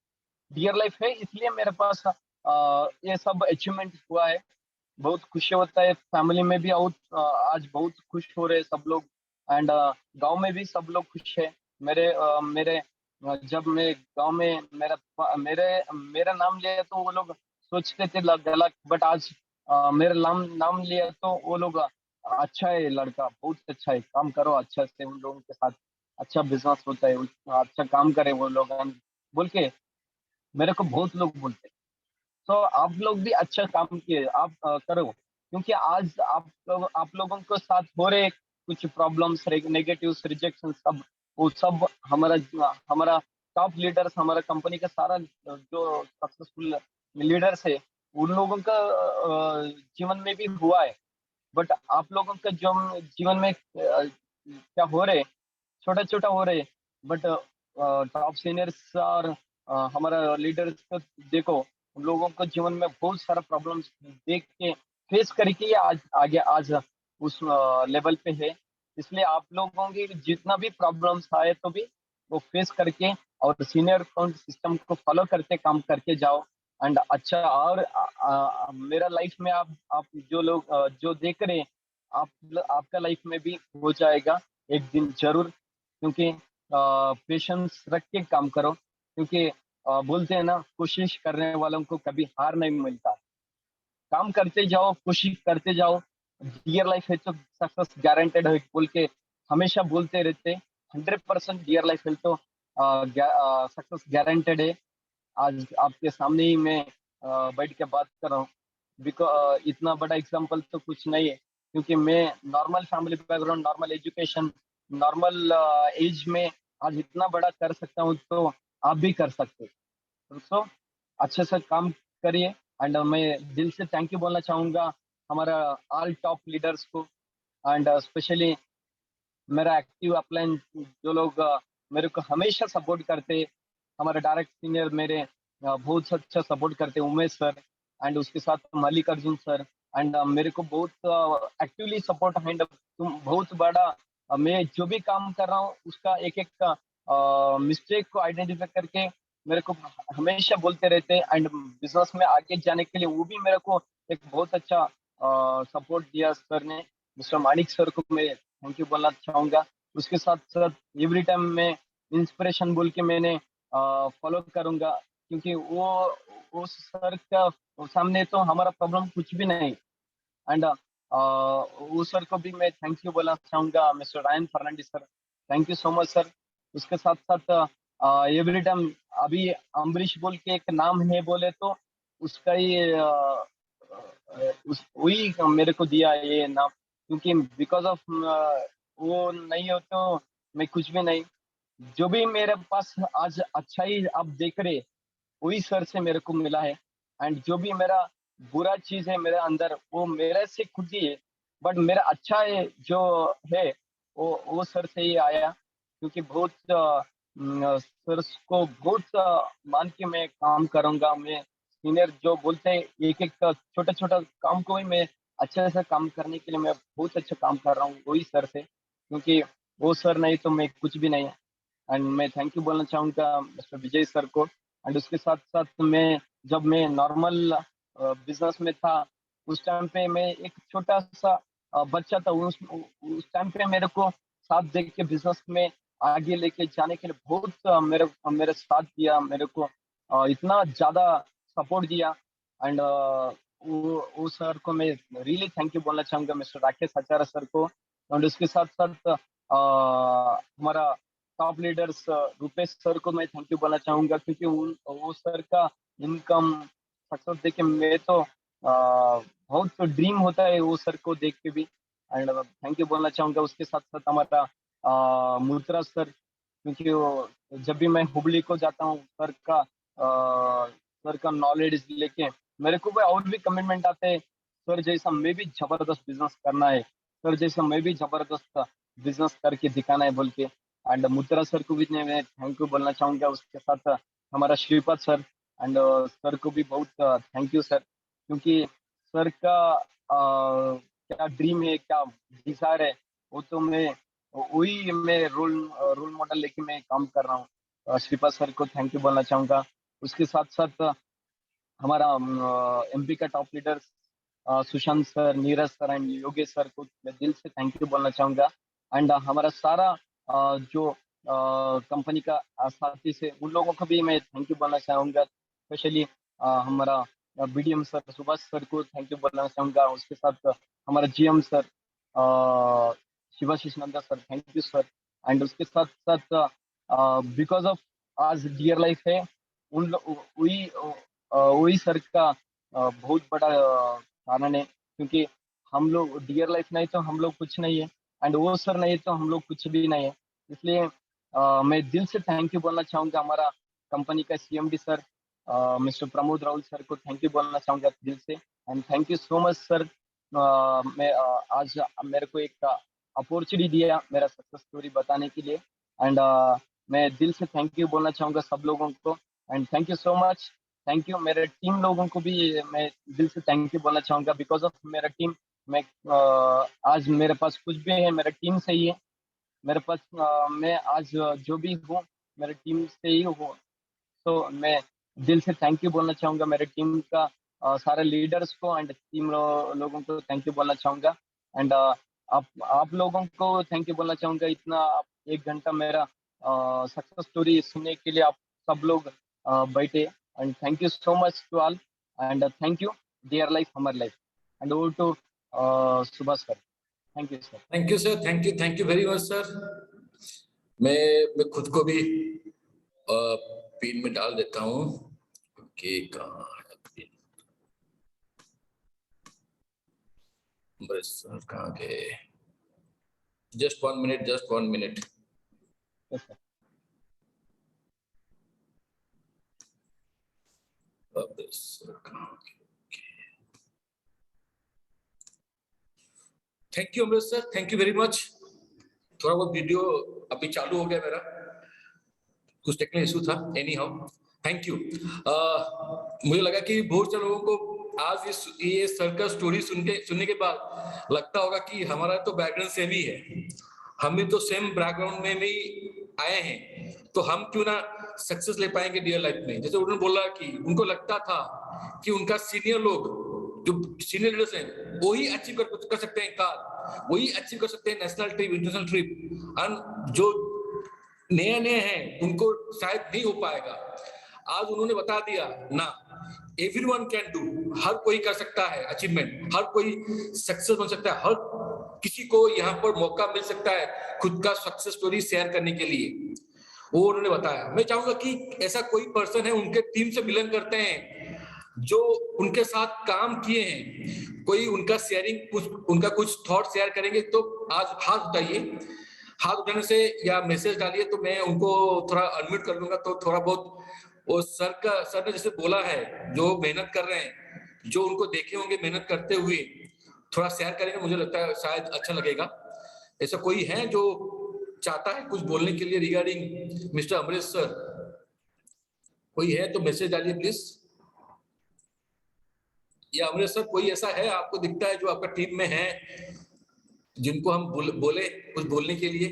डियर लाइफ है इसलिए मेरे पास ये सब अचीवमेंट हुआ है। बहुत खुशी होता है, फैमिली में भी आज बहुत खुश हो रहे हैं सब लोग। एंड गांव में भी सब लोग खुश है। मेरे जब मैं गांव में मेरा नाम लिया तो वो लोग सोचते थे गलत, बट आज मेरा नाम नाम लिया तो वो लोग अच्छा है लड़का, बहुत अच्छा है, काम करो अच्छा से, उन लोगों के साथ अच्छा बिजनेस होता है, अच्छा काम करे वो लोग बोल के मेरे को बहुत लोग बोलते हैं। तो आप लोग भी अच्छा काम किए, आप करो। क्योंकि आज आप लोगों के साथ हो रहे कुछ प्रॉब्लम्स, नेगेटिव्स, रिजेक्शन, सब वो सब हमारा हमारा टॉप लीडर्स, हमारा कंपनी का सारा जो सक्सेसफुल लीडर्स है, उन लोगों का जीवन में भी हुआ है। बट आप लोगों का जो जीवन में क्या हो रहे, छोटा छोटा हो रहे, बट टॉप सीनियर्स और हमारा लीडर्स को देखो, उन लोगों को जीवन में बहुत सारा प्रॉब्लम्स देख के फेस करके ये आज आगे आज उस लेवल पे है। इसलिए आप लोगों की जितना भी प्रॉब्लम्स आए तो भी वो फेस करके और सीनियर अकाउंट सिस्टम को फॉलो करते काम करके जाओ। एंड अच्छा, और मेरा लाइफ में आप जो लोग जो देख रहे हैं, आप आपका लाइफ में भी हो जाएगा एक दिन जरूर। क्योंकि पेशेंस रख के काम करो, क्योंकि बोलते हैं ना, कोशिश करने वालों को कभी हार नहीं मिलता। काम करते जाओ, कोशिश करते जाओ, डियर लाइफ है तो सक्सेस गारंटेड है बोल के हमेशा बोलते रहते। 100% डियर लाइफ है तो सक्सेस गारंटेड है। आज आपके सामने ही मैं बैठ के बात कर रहा हूँ। बिकॉज इतना बड़ा एग्जाम्पल तो कुछ नहीं है, क्योंकि मैं normal family background, normal education, normal age में आज इतना बड़ा कर सकता हूँ, तो आप भी कर सकते हो। सो अच्छे से काम करिए। एंड मैं दिल से थैंक यू बोलना चाहूंगा हमारा ऑल टॉप लीडर्स को। एंड स्पेशली मेरा एक्टिव अपलाइन जो लोग मेरे को हमेशा सपोर्ट करते, हमारे डायरेक्ट सीनियर मेरे बहुत अच्छा सपोर्ट करते, उमेश सर, एंड उसके साथ मल्लिकार्जुन सर। एंड मेरे को बहुत एक्टिवली सपोर्ट हैंड, तुम बहुत बड़ा मैं जो भी काम कर रहा हूँ उसका एक एक मिस्टेक को आइडेंटिफाई करके मेरे को हमेशा बोलते रहते। एंड बिजनेस में आगे जाने के लिए वो भी मेरे को एक बहुत अच्छा सपोर्ट दिया सर ने। मिस्टर मानिक सर को मैं थैंक यू बोलना चाहूंगा। उसके साथ साथ एवरी टाइम मैं इंस्पिरेशन बोल के मैंने फॉलो करूंगा, क्योंकि वो सर का सामने तो हमारा प्रॉब्लम कुछ भी नहीं। एंड वो सर को भी मैं थैंक यू बोलना चाहूंगा, mister Ryan Fernandes sir, thank you so much sir. उसके साथ साथ एवरी टाइम अभी अम्बरीश बोल के एक नाम है बोले तो उसका ही वही मेरे को दिया ये नाम, क्योंकि बिकॉज ऑफ वो नहीं हो तो मैं कुछ भी नहीं। जो भी मेरे पास आज अच्छा ही आप देख रहे, वही सर से मेरे को मिला है। एंड जो भी मेरा बुरा चीज है मेरे अंदर, वो मेरे से खुद ही है। बट मेरा अच्छा है जो है, वो सर से ही आया। क्योंकि बहुत सर को बहुत मान के मैं काम करूंगा। मैं सीनियर जो बोलते हैं एक एक छोटा छोटा काम को ही मैं अच्छे से काम करने के लिए मैं बहुत अच्छा काम कर रहा हूँ वही सर से, क्योंकि वो सर नहीं तो मैं कुछ भी नहीं। एंड मैं थैंक यू बोलना चाहूंगा मिस्टर विजय सर को। एंड उसके साथ साथ मैं जब मैं नॉर्मल बिजनेस में था, उस टाइम पे मैं एक छोटा सा बच्चा था। उस टाइम पे मेरे को साथ देख के बिजनेस में आगे लेके जाने के लिए बहुत मेरे मेरे साथ दिया, मेरे को इतना ज्यादा सपोर्ट दिया। एंड वो सर को मैं रियली थैंक यू बोलना चाहूंगा, मिस्टर राकेश आचार्य सर को। एंड उसके साथ साथ हमारा टॉप लीडर्स रुपेश सर को मैं थैंक यू बोलना चाहूंगा, क्योंकि वो सर का इनकम सक्सेस देख के मैं तो बहुत तो ड्रीम होता है वो सर को देख के भी। एंड थैंक यू बोलना चाहूंगा। उसके साथ साथ हमारा मुद्रा सर, क्योंकि वो जब भी मैं हुबली को जाता हूँ सर का नॉलेज लेके मेरे को भी और भी कमिटमेंट आते हैं। सर जैसा मैं भी जबरदस्त बिजनेस करना है, सर जैसा मैं भी जबरदस्त बिजनेस करके दिखाना है बोल के। एंड मुद्रा सर को भी मैं थैंक यू बोलना चाहूंगा। उसके साथ हमारा श्रीपद सर, एंड सर को भी बहुत थैंक यू सर, क्योंकि सर का क्या ड्रीम है, क्या डिजायर है, वो तो मैं वही मैं रोल मॉडल लेके मैं काम कर रहा हूँ। श्रीपद सर को थैंक यू बोलना चाहूंगा। उसके साथ साथ हमारा एमपी का top leader Sushant sir, Neeraj sir and Yogesh sir को मैं दिल से थैंक यू बोलना चाहूंगा। एंड हमारा सारा जो कंपनी का साथी से उन लोगों को भी मैं थैंक यू बोलना चाहूंगा। स्पेशली हमारा बीडीएम सर सुभाष सर को थैंक यू बोलना चाहूंगा। उसके साथ हमारा GM sir Shivashish Nanda sir, thank you sir. And उसके साथ साथ बिकॉज ऑफ आज डियर लाइफ है, वही वही सर का बहुत बड़ा कारण है, क्योंकि हम लोग डियर लाइफ नहीं तो हम लोग कुछ नहीं है, एंड वो सर नहीं तो हम लोग कुछ भी नहीं है। इसलिए मैं दिल से थैंक यू बोलना चाहूँगा हमारा कंपनी का CMD sir mister Pramod Rahul sir को थैंक यू बोलना चाहूँगा दिल से, and thank you so much sir. मैं आज मेरे को एक अपॉर्चुनिटी दिया मेरा सक्सेस स्टोरी बताने के लिए, एंड मैं दिल से थैंक यू बोलना चाहूँगा सब लोगों को, and thank you so much. Thank you मेरे टीम लोगों को भी मैं दिल से थैंक यू बोलना चाहूँगा, बिकॉज ऑफ मेरा टीम मैं आज मेरे पास कुछ भी है मेरा टीम से ही है। मेरे पास मैं आज जो भी हूँ मेरे टीम से ही हूँ। तो मैं दिल से थैंक यू बोलना चाहूँगा मेरे टीम का सारे लीडर्स को, एंड टीम लोगों को थैंक यू बोलना चाहूँगा, एंड आप लोगों को थैंक यू बोलना चाहूँगा। इतना आप 1 घंटा मेरा सक्सेस स्टोरी सुनने के लिए आप सब लोग बैठे, and thank you so much to all, and thank you dear life हमार life, and over to Subhash sir. Thank you sir. Thank you sir, thank you very much sir. मैं खुद को भी पिन में डाल देता हूँ कि कहाँ है पिन। बस सर कहाँ गए? Just 1 minute, just 1 minute. Yes sir. Thank you Amrit sir, thank you very much. थोड़ा बहुत वीडियो अभी चालू हो गया मेरा, कुछ टेक्निकल इशू था। Anyhow thank you. मुझे लगा कि बहुत से लोगों को आज ये सर का स्टोरी सुनने के बाद लगता होगा कि हमारा तो बैकग्राउंड सेम ही है, हम भी तो सेम बैकग्राउंड में भी आए हैं, तो हम क्यों ना सक्सेस ले पाएंगे डियर लाइफ में। जैसे उन्होंने बोला कि उनको लगता था कि उनका सीनियर लोग जो सीनियर लीडर्स हैं वही अचीव कर सकते हैं कार, वही अचीव कर सकते हैं नेशनल ट्रिप, इंटरनेशनल ट्रिप, और जो नए नए हैं उनको शायद नहीं हो पाएगा। आज उन्होंने बता दिया ना, एवरीवन कैन डू, हर कोई कर सकता है अचीवमेंट, हर कोई सक्सेस बन सकता है, हर किसी को यहाँ पर मौका मिल सकता है खुद का सक्सेस स्टोरी शेयर करने के लिए, वो उन्होंने बताया। मैं चाहूंगा कि ऐसा कोई पर्सन है उनके टीम से मिलन करते हैं जो उनके साथ काम किए हैं, कोई उनका उनका कुछ थॉट शेयर करेंगे तो आज हाथ उठाइए। हाथ उठाने से या मैसेज डालिए तो मैं उनको थोड़ा अनम्यूट कर लूंगा। तो थोड़ा बहुत वो सर ने जैसे बोला है, जो मेहनत कर रहे हैं, जो उनको देखे होंगे मेहनत करते हुए, थोड़ा शेयर करेंगे, मुझे लगता है शायद अच्छा लगेगा। ऐसा कोई है जो चाहता है कुछ बोलने के लिए रिगार्डिंग मिस्टर अमरीश सर? कोई है तो मैसेज डालिए प्लीज। या अमरीश सर कोई ऐसा है आपको दिखता है जो आपका टीम में है जिनको हम बोले कुछ बोलने के लिए?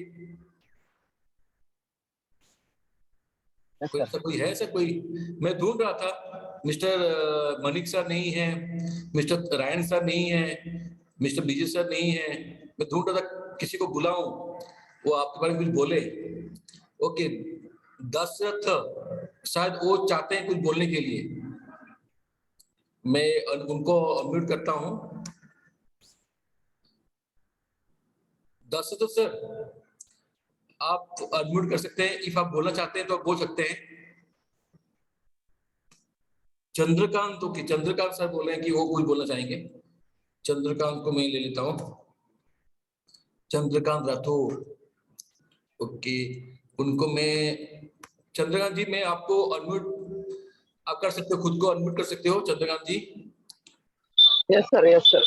यस कोई सर। ऐसा कोई है? ऐसा कोई मैं ढूंढ रहा था। मिस्टर मनिक सर नहीं है, मिस्टर रायन सर नहीं है, मिस्टर विजय सर नहीं है। मैं ढूंढ रहा था किसी को बुलाऊं वो आपके बारे में कुछ बोले। ओके, दशरथ शायद वो चाहते हैं कुछ बोलने के लिए। मैं उनको अनम्यूट करता हूं। दशरथ सर आप अनम्यूट कर सकते हैं, इफ आप बोलना चाहते हैं तो आप बोल सकते हैं। चंद्रकांत, ओके चंद्रकांत सर बोले हैं कि वो कुछ बोलना चाहेंगे। चंद्रकांत को मैं ले लेता हूँ, चंद्रकांत राठौर। ओके, उनको मैं, चंद्रकांत जी मैं आपको अनम्यूट, आप कर सकते हो, खुद को अनम्यूट कर सकते हो Chandrakant ji. Yes sir, yes sir.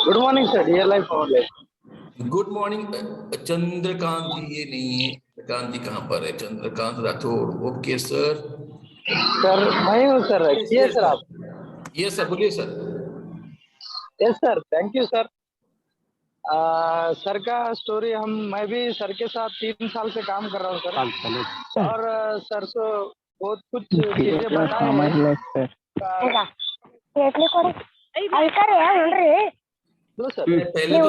Good morning sir, dear life हमार life. Good morning Chandrakant ji. ये नहीं है चंद्रकांत जी, कहाँ पर है Chandrakant Rathore? Okay sir. Sir मैं हूँ सर, रखिए सर आप। ये सर बोलिए sir. Yes sir, thank you sir. Sir का स्टोरी मैं भी सर के साथ 3 साल से काम कर रहा हूँ सर, और सर तो बहुत कुछ चीजें बताए हैं। लो सर। पहले तो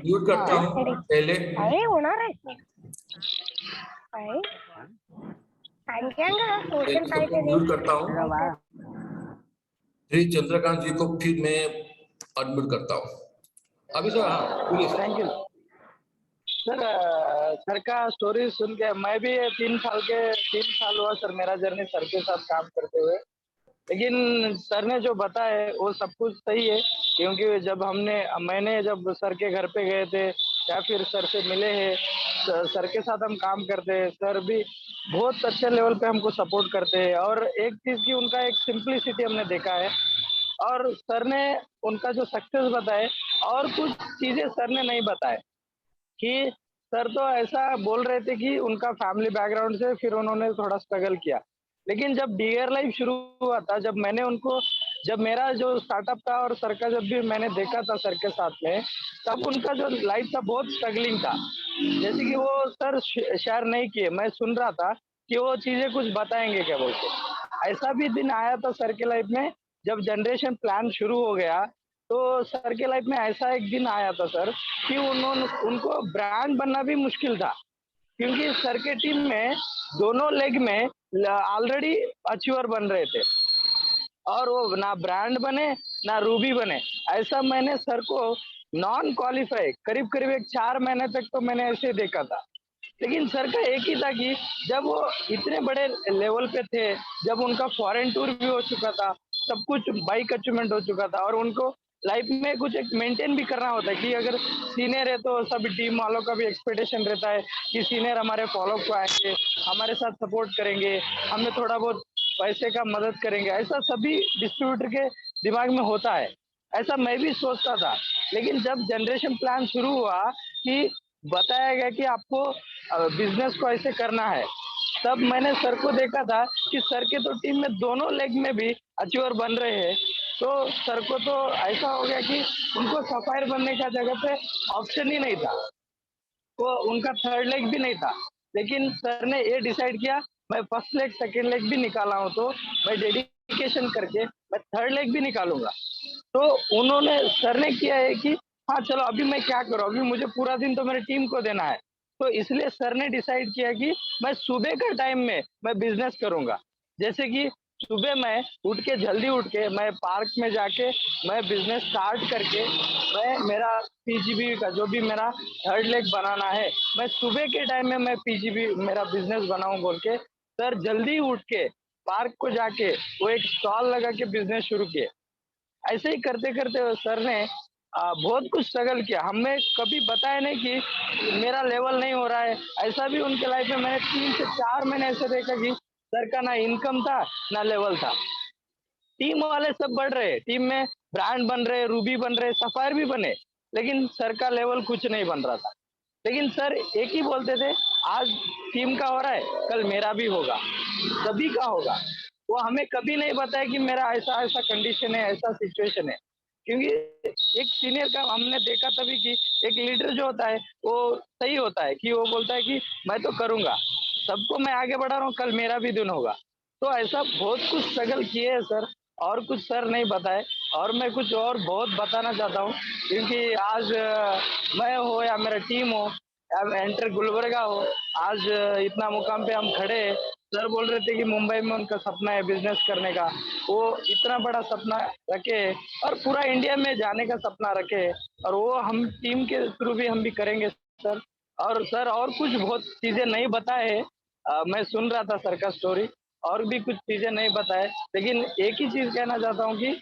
म्यूट करता हूँ पहले। म्यूट करता हूँ, फिर चंद्रकांत जी को फिर मैं अनम्यूट करता हूँ। अभी सर हाँ बोलिए sir. Thank you sir. Sir का स्टोरी सुन के मैं भी 3 साल हुआ सर मेरा जर्नी सर के साथ काम करते हुए। लेकिन सर ने जो बताया वो सब कुछ सही है, क्योंकि जब मैंने जब सर के घर पे गए थे या फिर सर से मिले हैं, सर के साथ हम काम करते हैं, सर भी बहुत अच्छे लेवल पे हमको सपोर्ट करते हैं। और एक चीज़ की उनका एक सिंप्लिसिटी हमने देखा है, और सर ने उनका जो सक्सेस बताए और कुछ चीज़ें सर ने नहीं बताए कि सर तो ऐसा बोल रहे थे कि उनका फैमिली बैकग्राउंड से फिर उन्होंने थोड़ा स्ट्रगल किया। लेकिन जब डियर लाइफ शुरू हुआ था, जब मेरा जो स्टार्टअप था और सर का जब भी मैंने देखा था सर के साथ में, तब उनका जो लाइफ था बहुत स्ट्रगलिंग था। जैसे कि वो सर शेयर नहीं किए, मैं सुन रहा था कि वो चीज़ें कुछ बताएँगे क्या बोल के। ऐसा भी दिन आया था सर के लाइफ में, जब जनरेशन प्लान शुरू हो गया, तो सर के लाइफ में ऐसा एक दिन आया था सर कि उनको ब्रांड बनना भी मुश्किल था, क्योंकि सर के टीम में दोनों लेग में ऑलरेडी अचीवर बन रहे थे, और वो ना ब्रांड बने ना रूबी बने। ऐसा मैंने सर को नॉन क्वालिफाई करीब करीब एक 4 महीने तक तो मैंने ऐसे देखा था। लेकिन सर का एक ही था कि जब वो इतने बड़े लेवल पे थे, जब उनका फॉरेन टूर भी हो चुका था, सब कुछ बाइक अचीवमेंट हो चुका था, और उनको लाइफ में कुछ एक मेंटेन भी करना होता है कि अगर सीनियर है तो सभी टीम वालों का भी एक्सपेक्टेशन रहता है कि सीनियर हमारे फॉलो को आएंगे, हमारे साथ सपोर्ट करेंगे, हमें थोड़ा बहुत पैसे का मदद करेंगे। ऐसा सभी डिस्ट्रीब्यूटर के दिमाग में होता है। ऐसा मैं भी सोचता था। लेकिन जब जनरेशन प्लान शुरू हुआ कि बताया गया कि आपको बिजनेस को ऐसे करना है, तब मैंने सर को देखा था कि सर के तो टीम में दोनों लेग में भी अचीवर बन रहे हैं। तो सर को तो ऐसा हो गया कि उनको सफायर बनने का जगह पे ऑप्शन ही नहीं था, तो उनका थर्ड लेग भी नहीं था। लेकिन सर ने ये डिसाइड किया, मैं फर्स्ट लेग सेकेंड लेग भी निकाला हूँ तो मैं डेडिकेशन करके मैं थर्ड लेग भी निकालूंगा। तो उन्होंने सर ने किया है कि हाँ चलो अभी मैं क्या करूँ, अभी मुझे पूरा दिन तो मेरे टीम को देना है। तो इसलिए सर ने डिसाइड किया कि मैं सुबह के टाइम में मैं बिजनेस करूंगा। जैसे कि सुबह मैं उठ के जल्दी उठ के मैं पार्क में जाके मैं बिजनेस स्टार्ट करके मैं मेरा पीजीबी का जो भी मेरा थर्ड लेग बनाना है, मैं सुबह के टाइम में मैं पीजीबी मेरा बिजनेस बनाऊं बोल के सर जल्दी उठ के पार्क को जाके वो एक स्टॉल लगा के बिजनेस शुरू किए। ऐसे ही करते करते सर ने बहुत कुछ स्ट्रगल किया, हमें कभी बताया नहीं कि मेरा लेवल नहीं हो रहा है। ऐसा भी उनके लाइफ में मैंने 3 से 4 महीने ऐसे देखा कि सर का ना इनकम था ना लेवल था। टीम वाले सब बढ़ रहे, टीम में ब्रांड बन रहे, रूबी बन रहे, सफायर भी बने, लेकिन सर का लेवल कुछ नहीं बन रहा था। लेकिन सर एक ही बोलते थे, आज टीम का हो रहा है कल मेरा भी होगा, सभी का होगा। वो हमें कभी नहीं बताया कि मेरा ऐसा ऐसा कंडीशन है, ऐसा सिचुएशन है। क्योंकि एक सीनियर का हमने देखा तभी कि एक लीडर जो होता है वो सही होता है कि वो बोलता है कि मैं तो करूंगा, सबको मैं आगे बढ़ा रहा हूँ, कल मेरा भी दिन होगा। तो ऐसा बहुत कुछ स्ट्रगल किए है सर, और कुछ सर नहीं बताए। और मैं कुछ और बहुत बताना चाहता हूँ, क्योंकि आज मैं हो या मेरा टीम हो या एंटर गुलबर्गा हो, आज इतना मुकाम पे हम खड़े हैं। सर बोल रहे थे कि मुंबई में उनका सपना है बिजनेस करने का, वो इतना बड़ा सपना रखे और पूरा इंडिया में जाने का सपना रखे, और वो हम टीम के थ्रू भी हम भी करेंगे सर। और सर और कुछ बहुत चीजें नहीं बताए हैं, मैं सुन रहा था सर का स्टोरी, और भी कुछ चीजें नहीं बताए। लेकिन एक ही चीज कहना चाहता हूँ कि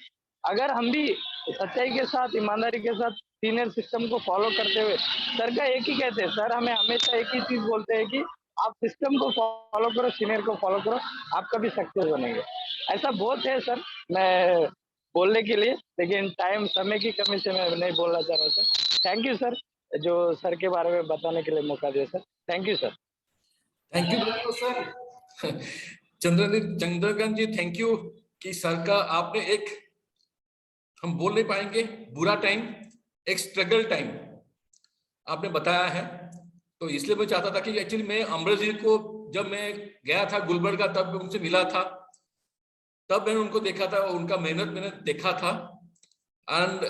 अगर हम भी सच्चाई के साथ ईमानदारी के साथ सीनियर सिस्टम को फॉलो करते हुए, सर का एक ही कहते हैं, सर हमें हमेशा एक ही चीज बोलते हैं कि आप सिस्टम को फॉलो करो, सीनियर को फॉलो करो, आपका भी सक्सेस बनेंगे। ऐसा बहुत है सर, मैं बोलने के लिए, लेकिन टाइम समय की कमी से मैं नहीं बोलना चाह रहा हूँ सर। थैंक यू सर, जो सर के बारे में बताने के लिए मौका दिया sir. Thank you sir. Thank you very much sir. Chandrakant ji, thank you कि सर का आपने एक, हम बोल नहीं पाएंगे बुरा टाइम, एक स्ट्रगल टाइम आपने बताया है। तो इसलिए मैं चाहता था कि एक्चुअली मैं अमृत जी को जब मैं गया था गुलबर्गा, तब उनसे मिला था, तब मैंने उनको देखा था, उनका मेहनत मैंने देखा था। एंड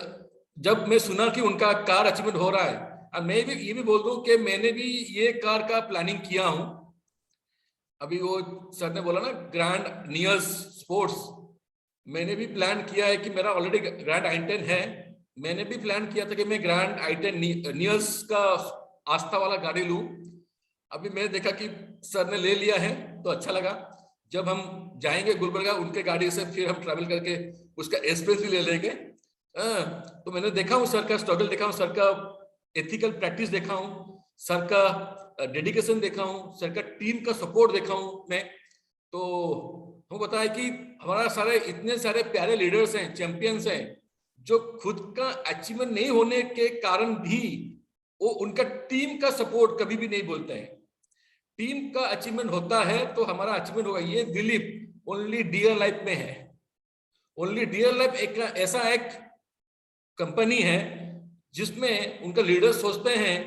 जब मैं सुना कि उनका कार अचीवमेंट हो रहा है, और मैं भी ये भी बोल दूं कि मैंने भी ये कार का प्लानिंग किया हूं। अभी वो सर ने बोला ना ग्रैंड नियर्स स्पोर्ट्स, मैंने भी प्लान किया है कि मेरा ऑलरेडी ग्रैंड i10 है। मैंने भी प्लान किया था कि मैं ग्रैंड i10 नियर्स का आस्था वाला गाड़ी लूं। अभी मैंने देखा कि सर ने ले लिया है तो अच्छा लगा। जब हम जाएंगे गुलबर्गा उनके गाड़ी से, फिर हम ट्रैवल करके उसका एक्सपीरियंस भी ले लेंगे। तो मैंने देखा हूँ सर का स्ट्रगल, देखा हूँ सर का एथिकल प्रैक्टिस, देखा हूँ सर का डेडिकेशन, देखा हूँ सर का टीम का सपोर्ट देखा हूँ मैं। तो हमको पता है कि हमारा सारे इतने सारे प्यारे लीडर्स हैं, चैंपियंस हैं, जो खुद का अचीवमेंट नहीं होने के कारण भी वो उनका टीम का सपोर्ट कभी भी नहीं बोलते हैं। टीम का अचीवमेंट होता है तो हमारा अचीवमेंट होगा, ये बिलीव ओनली डियर लाइफ में है। ओनली डियर लाइफ एक ऐसा एक कंपनी है जिसमें उनका लीडर सोचते हैं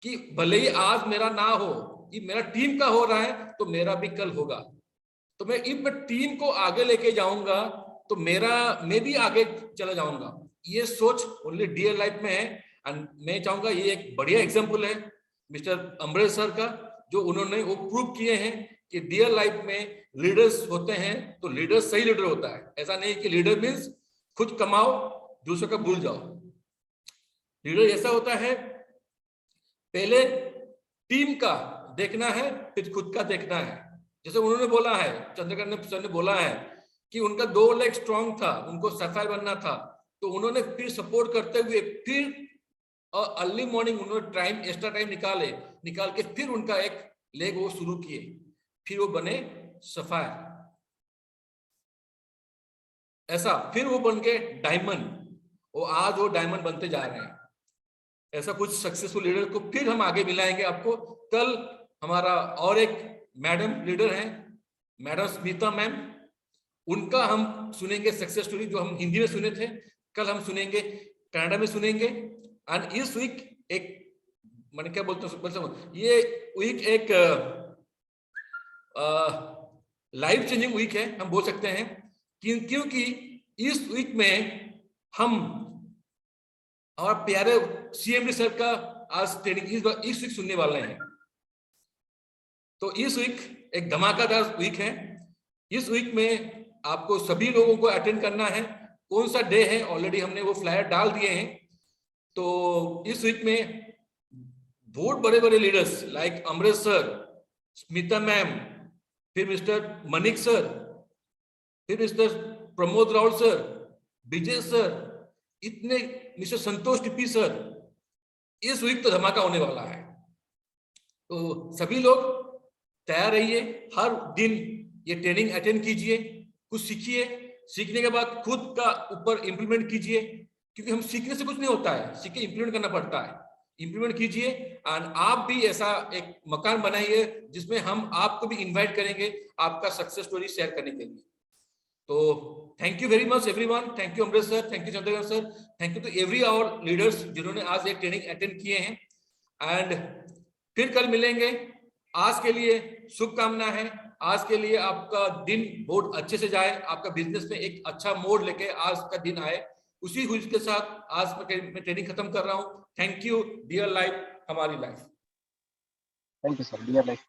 कि भले ही आज मेरा ना हो, ये मेरा टीम का हो रहा है तो मेरा भी कल होगा। तो मैं इन टीम को आगे लेके जाऊंगा तो मैं भी आगे चला जाऊंगा। ये सोच ओनली डियर लाइफ में है। एंड मैं चाहूंगा, ये एक बढ़िया एग्जांपल है मिस्टर अमरेश सर का, जो उन्होंने वो प्रूव किए हैं कि डियर लाइफ में लीडर्स होते हैं तो लीडर सही लीडर होता है। ऐसा नहीं कि लीडर मीन्स खुद कमाओ दूसरों का भूल जाओ। लीडर ऐसा होता है, पहले टीम का देखना है फिर खुद का देखना है। जैसे उन्होंने बोला है, चंद्रकांत सर ने बोला है कि उनका 2 लेग स्ट्रॉन्ग था, उनको सफाई बनना था, तो उन्होंने फिर सपोर्ट करते हुए फिर अर्ली मॉर्निंग उन्होंने टाइम, एक्स्ट्रा टाइम निकाल के फिर उनका एक लेग वो शुरू किए, फिर वो बने सफायर। ऐसा फिर वो बन के डायमंड, वो आज वो डायमंड बनते जा रहे हैं। ऐसा कुछ सक्सेसफुल लीडर को फिर हम आगे मिलाएंगे आपको। कल हमारा और एक मैडम लीडर हैं, मैडम स्मिता मैम, उनका हम सुनेंगे सक्सेस स्टोरी, जो हम हिंदी में सुने थे, कल हम सुनेंगे कनाडा में सुनेंगे। एंड इस वीक एक, मैंने क्या बोलता हूँ, ये वीक एक लाइफ चेंजिंग वीक है, हम बोल सकते हैं, क्योंकि इस वीक में हम और प्यारे सीएमडी सर का आज ट्रेनिंग इस वीक सुनने वाले हैं। तो इस वीक एक धमाकेदार वीक है। इस वीक में आपको सभी लोगों को अटेंड करना है। कौन सा डे है ऑलरेडी हमने वो फ्लायर डाल दिए हैं। तो इस वीक में बहुत बड़े बड़े leaders like Amresh sir, Smita ma'am, फिर मिस्टर मनिक सर, फिर मिस्टर प्रमोद राउत सर, विजय सर, इतने मिस्टर संतोष टिप्पी सर, इस वीक तो धमाका होने वाला है। तो सभी लोग तैयार रहिए, हर दिन ये ट्रेनिंग अटेंड कीजिए, कुछ सीखिए, सीखने के बाद खुद का ऊपर इंप्लीमेंट कीजिए, क्योंकि हम सीखने से कुछ नहीं होता है, सीख के इंप्लीमेंट करना पड़ता है। इंप्लीमेंट कीजिए एंड आप भी ऐसा एक मकान बनाइए जिसमें हम आपको भी इनवाइट करेंगे आपका सक्सेस स्टोरी शेयर करने के लिए। तो thank you very much everyone. Thank you Amresh sir, thank you Chandrakant sir, thank you to every our leaders जिन्होंने आज एक ट्रेनिंग अटेंड किए हैं। एंड फिर कल मिलेंगे। आज के लिए शुभकामना है, आज के लिए आपका दिन बहुत अच्छे से जाए, आपका बिजनेस में एक अच्छा मोड़ लेके आज का दिन आए। उसी खुशी के साथ आज मैं ट्रेनिंग खत्म कर रहा हूँ। Thank you. डियर लाइफ हमारी लाइफ। Thank you sir. Dear life.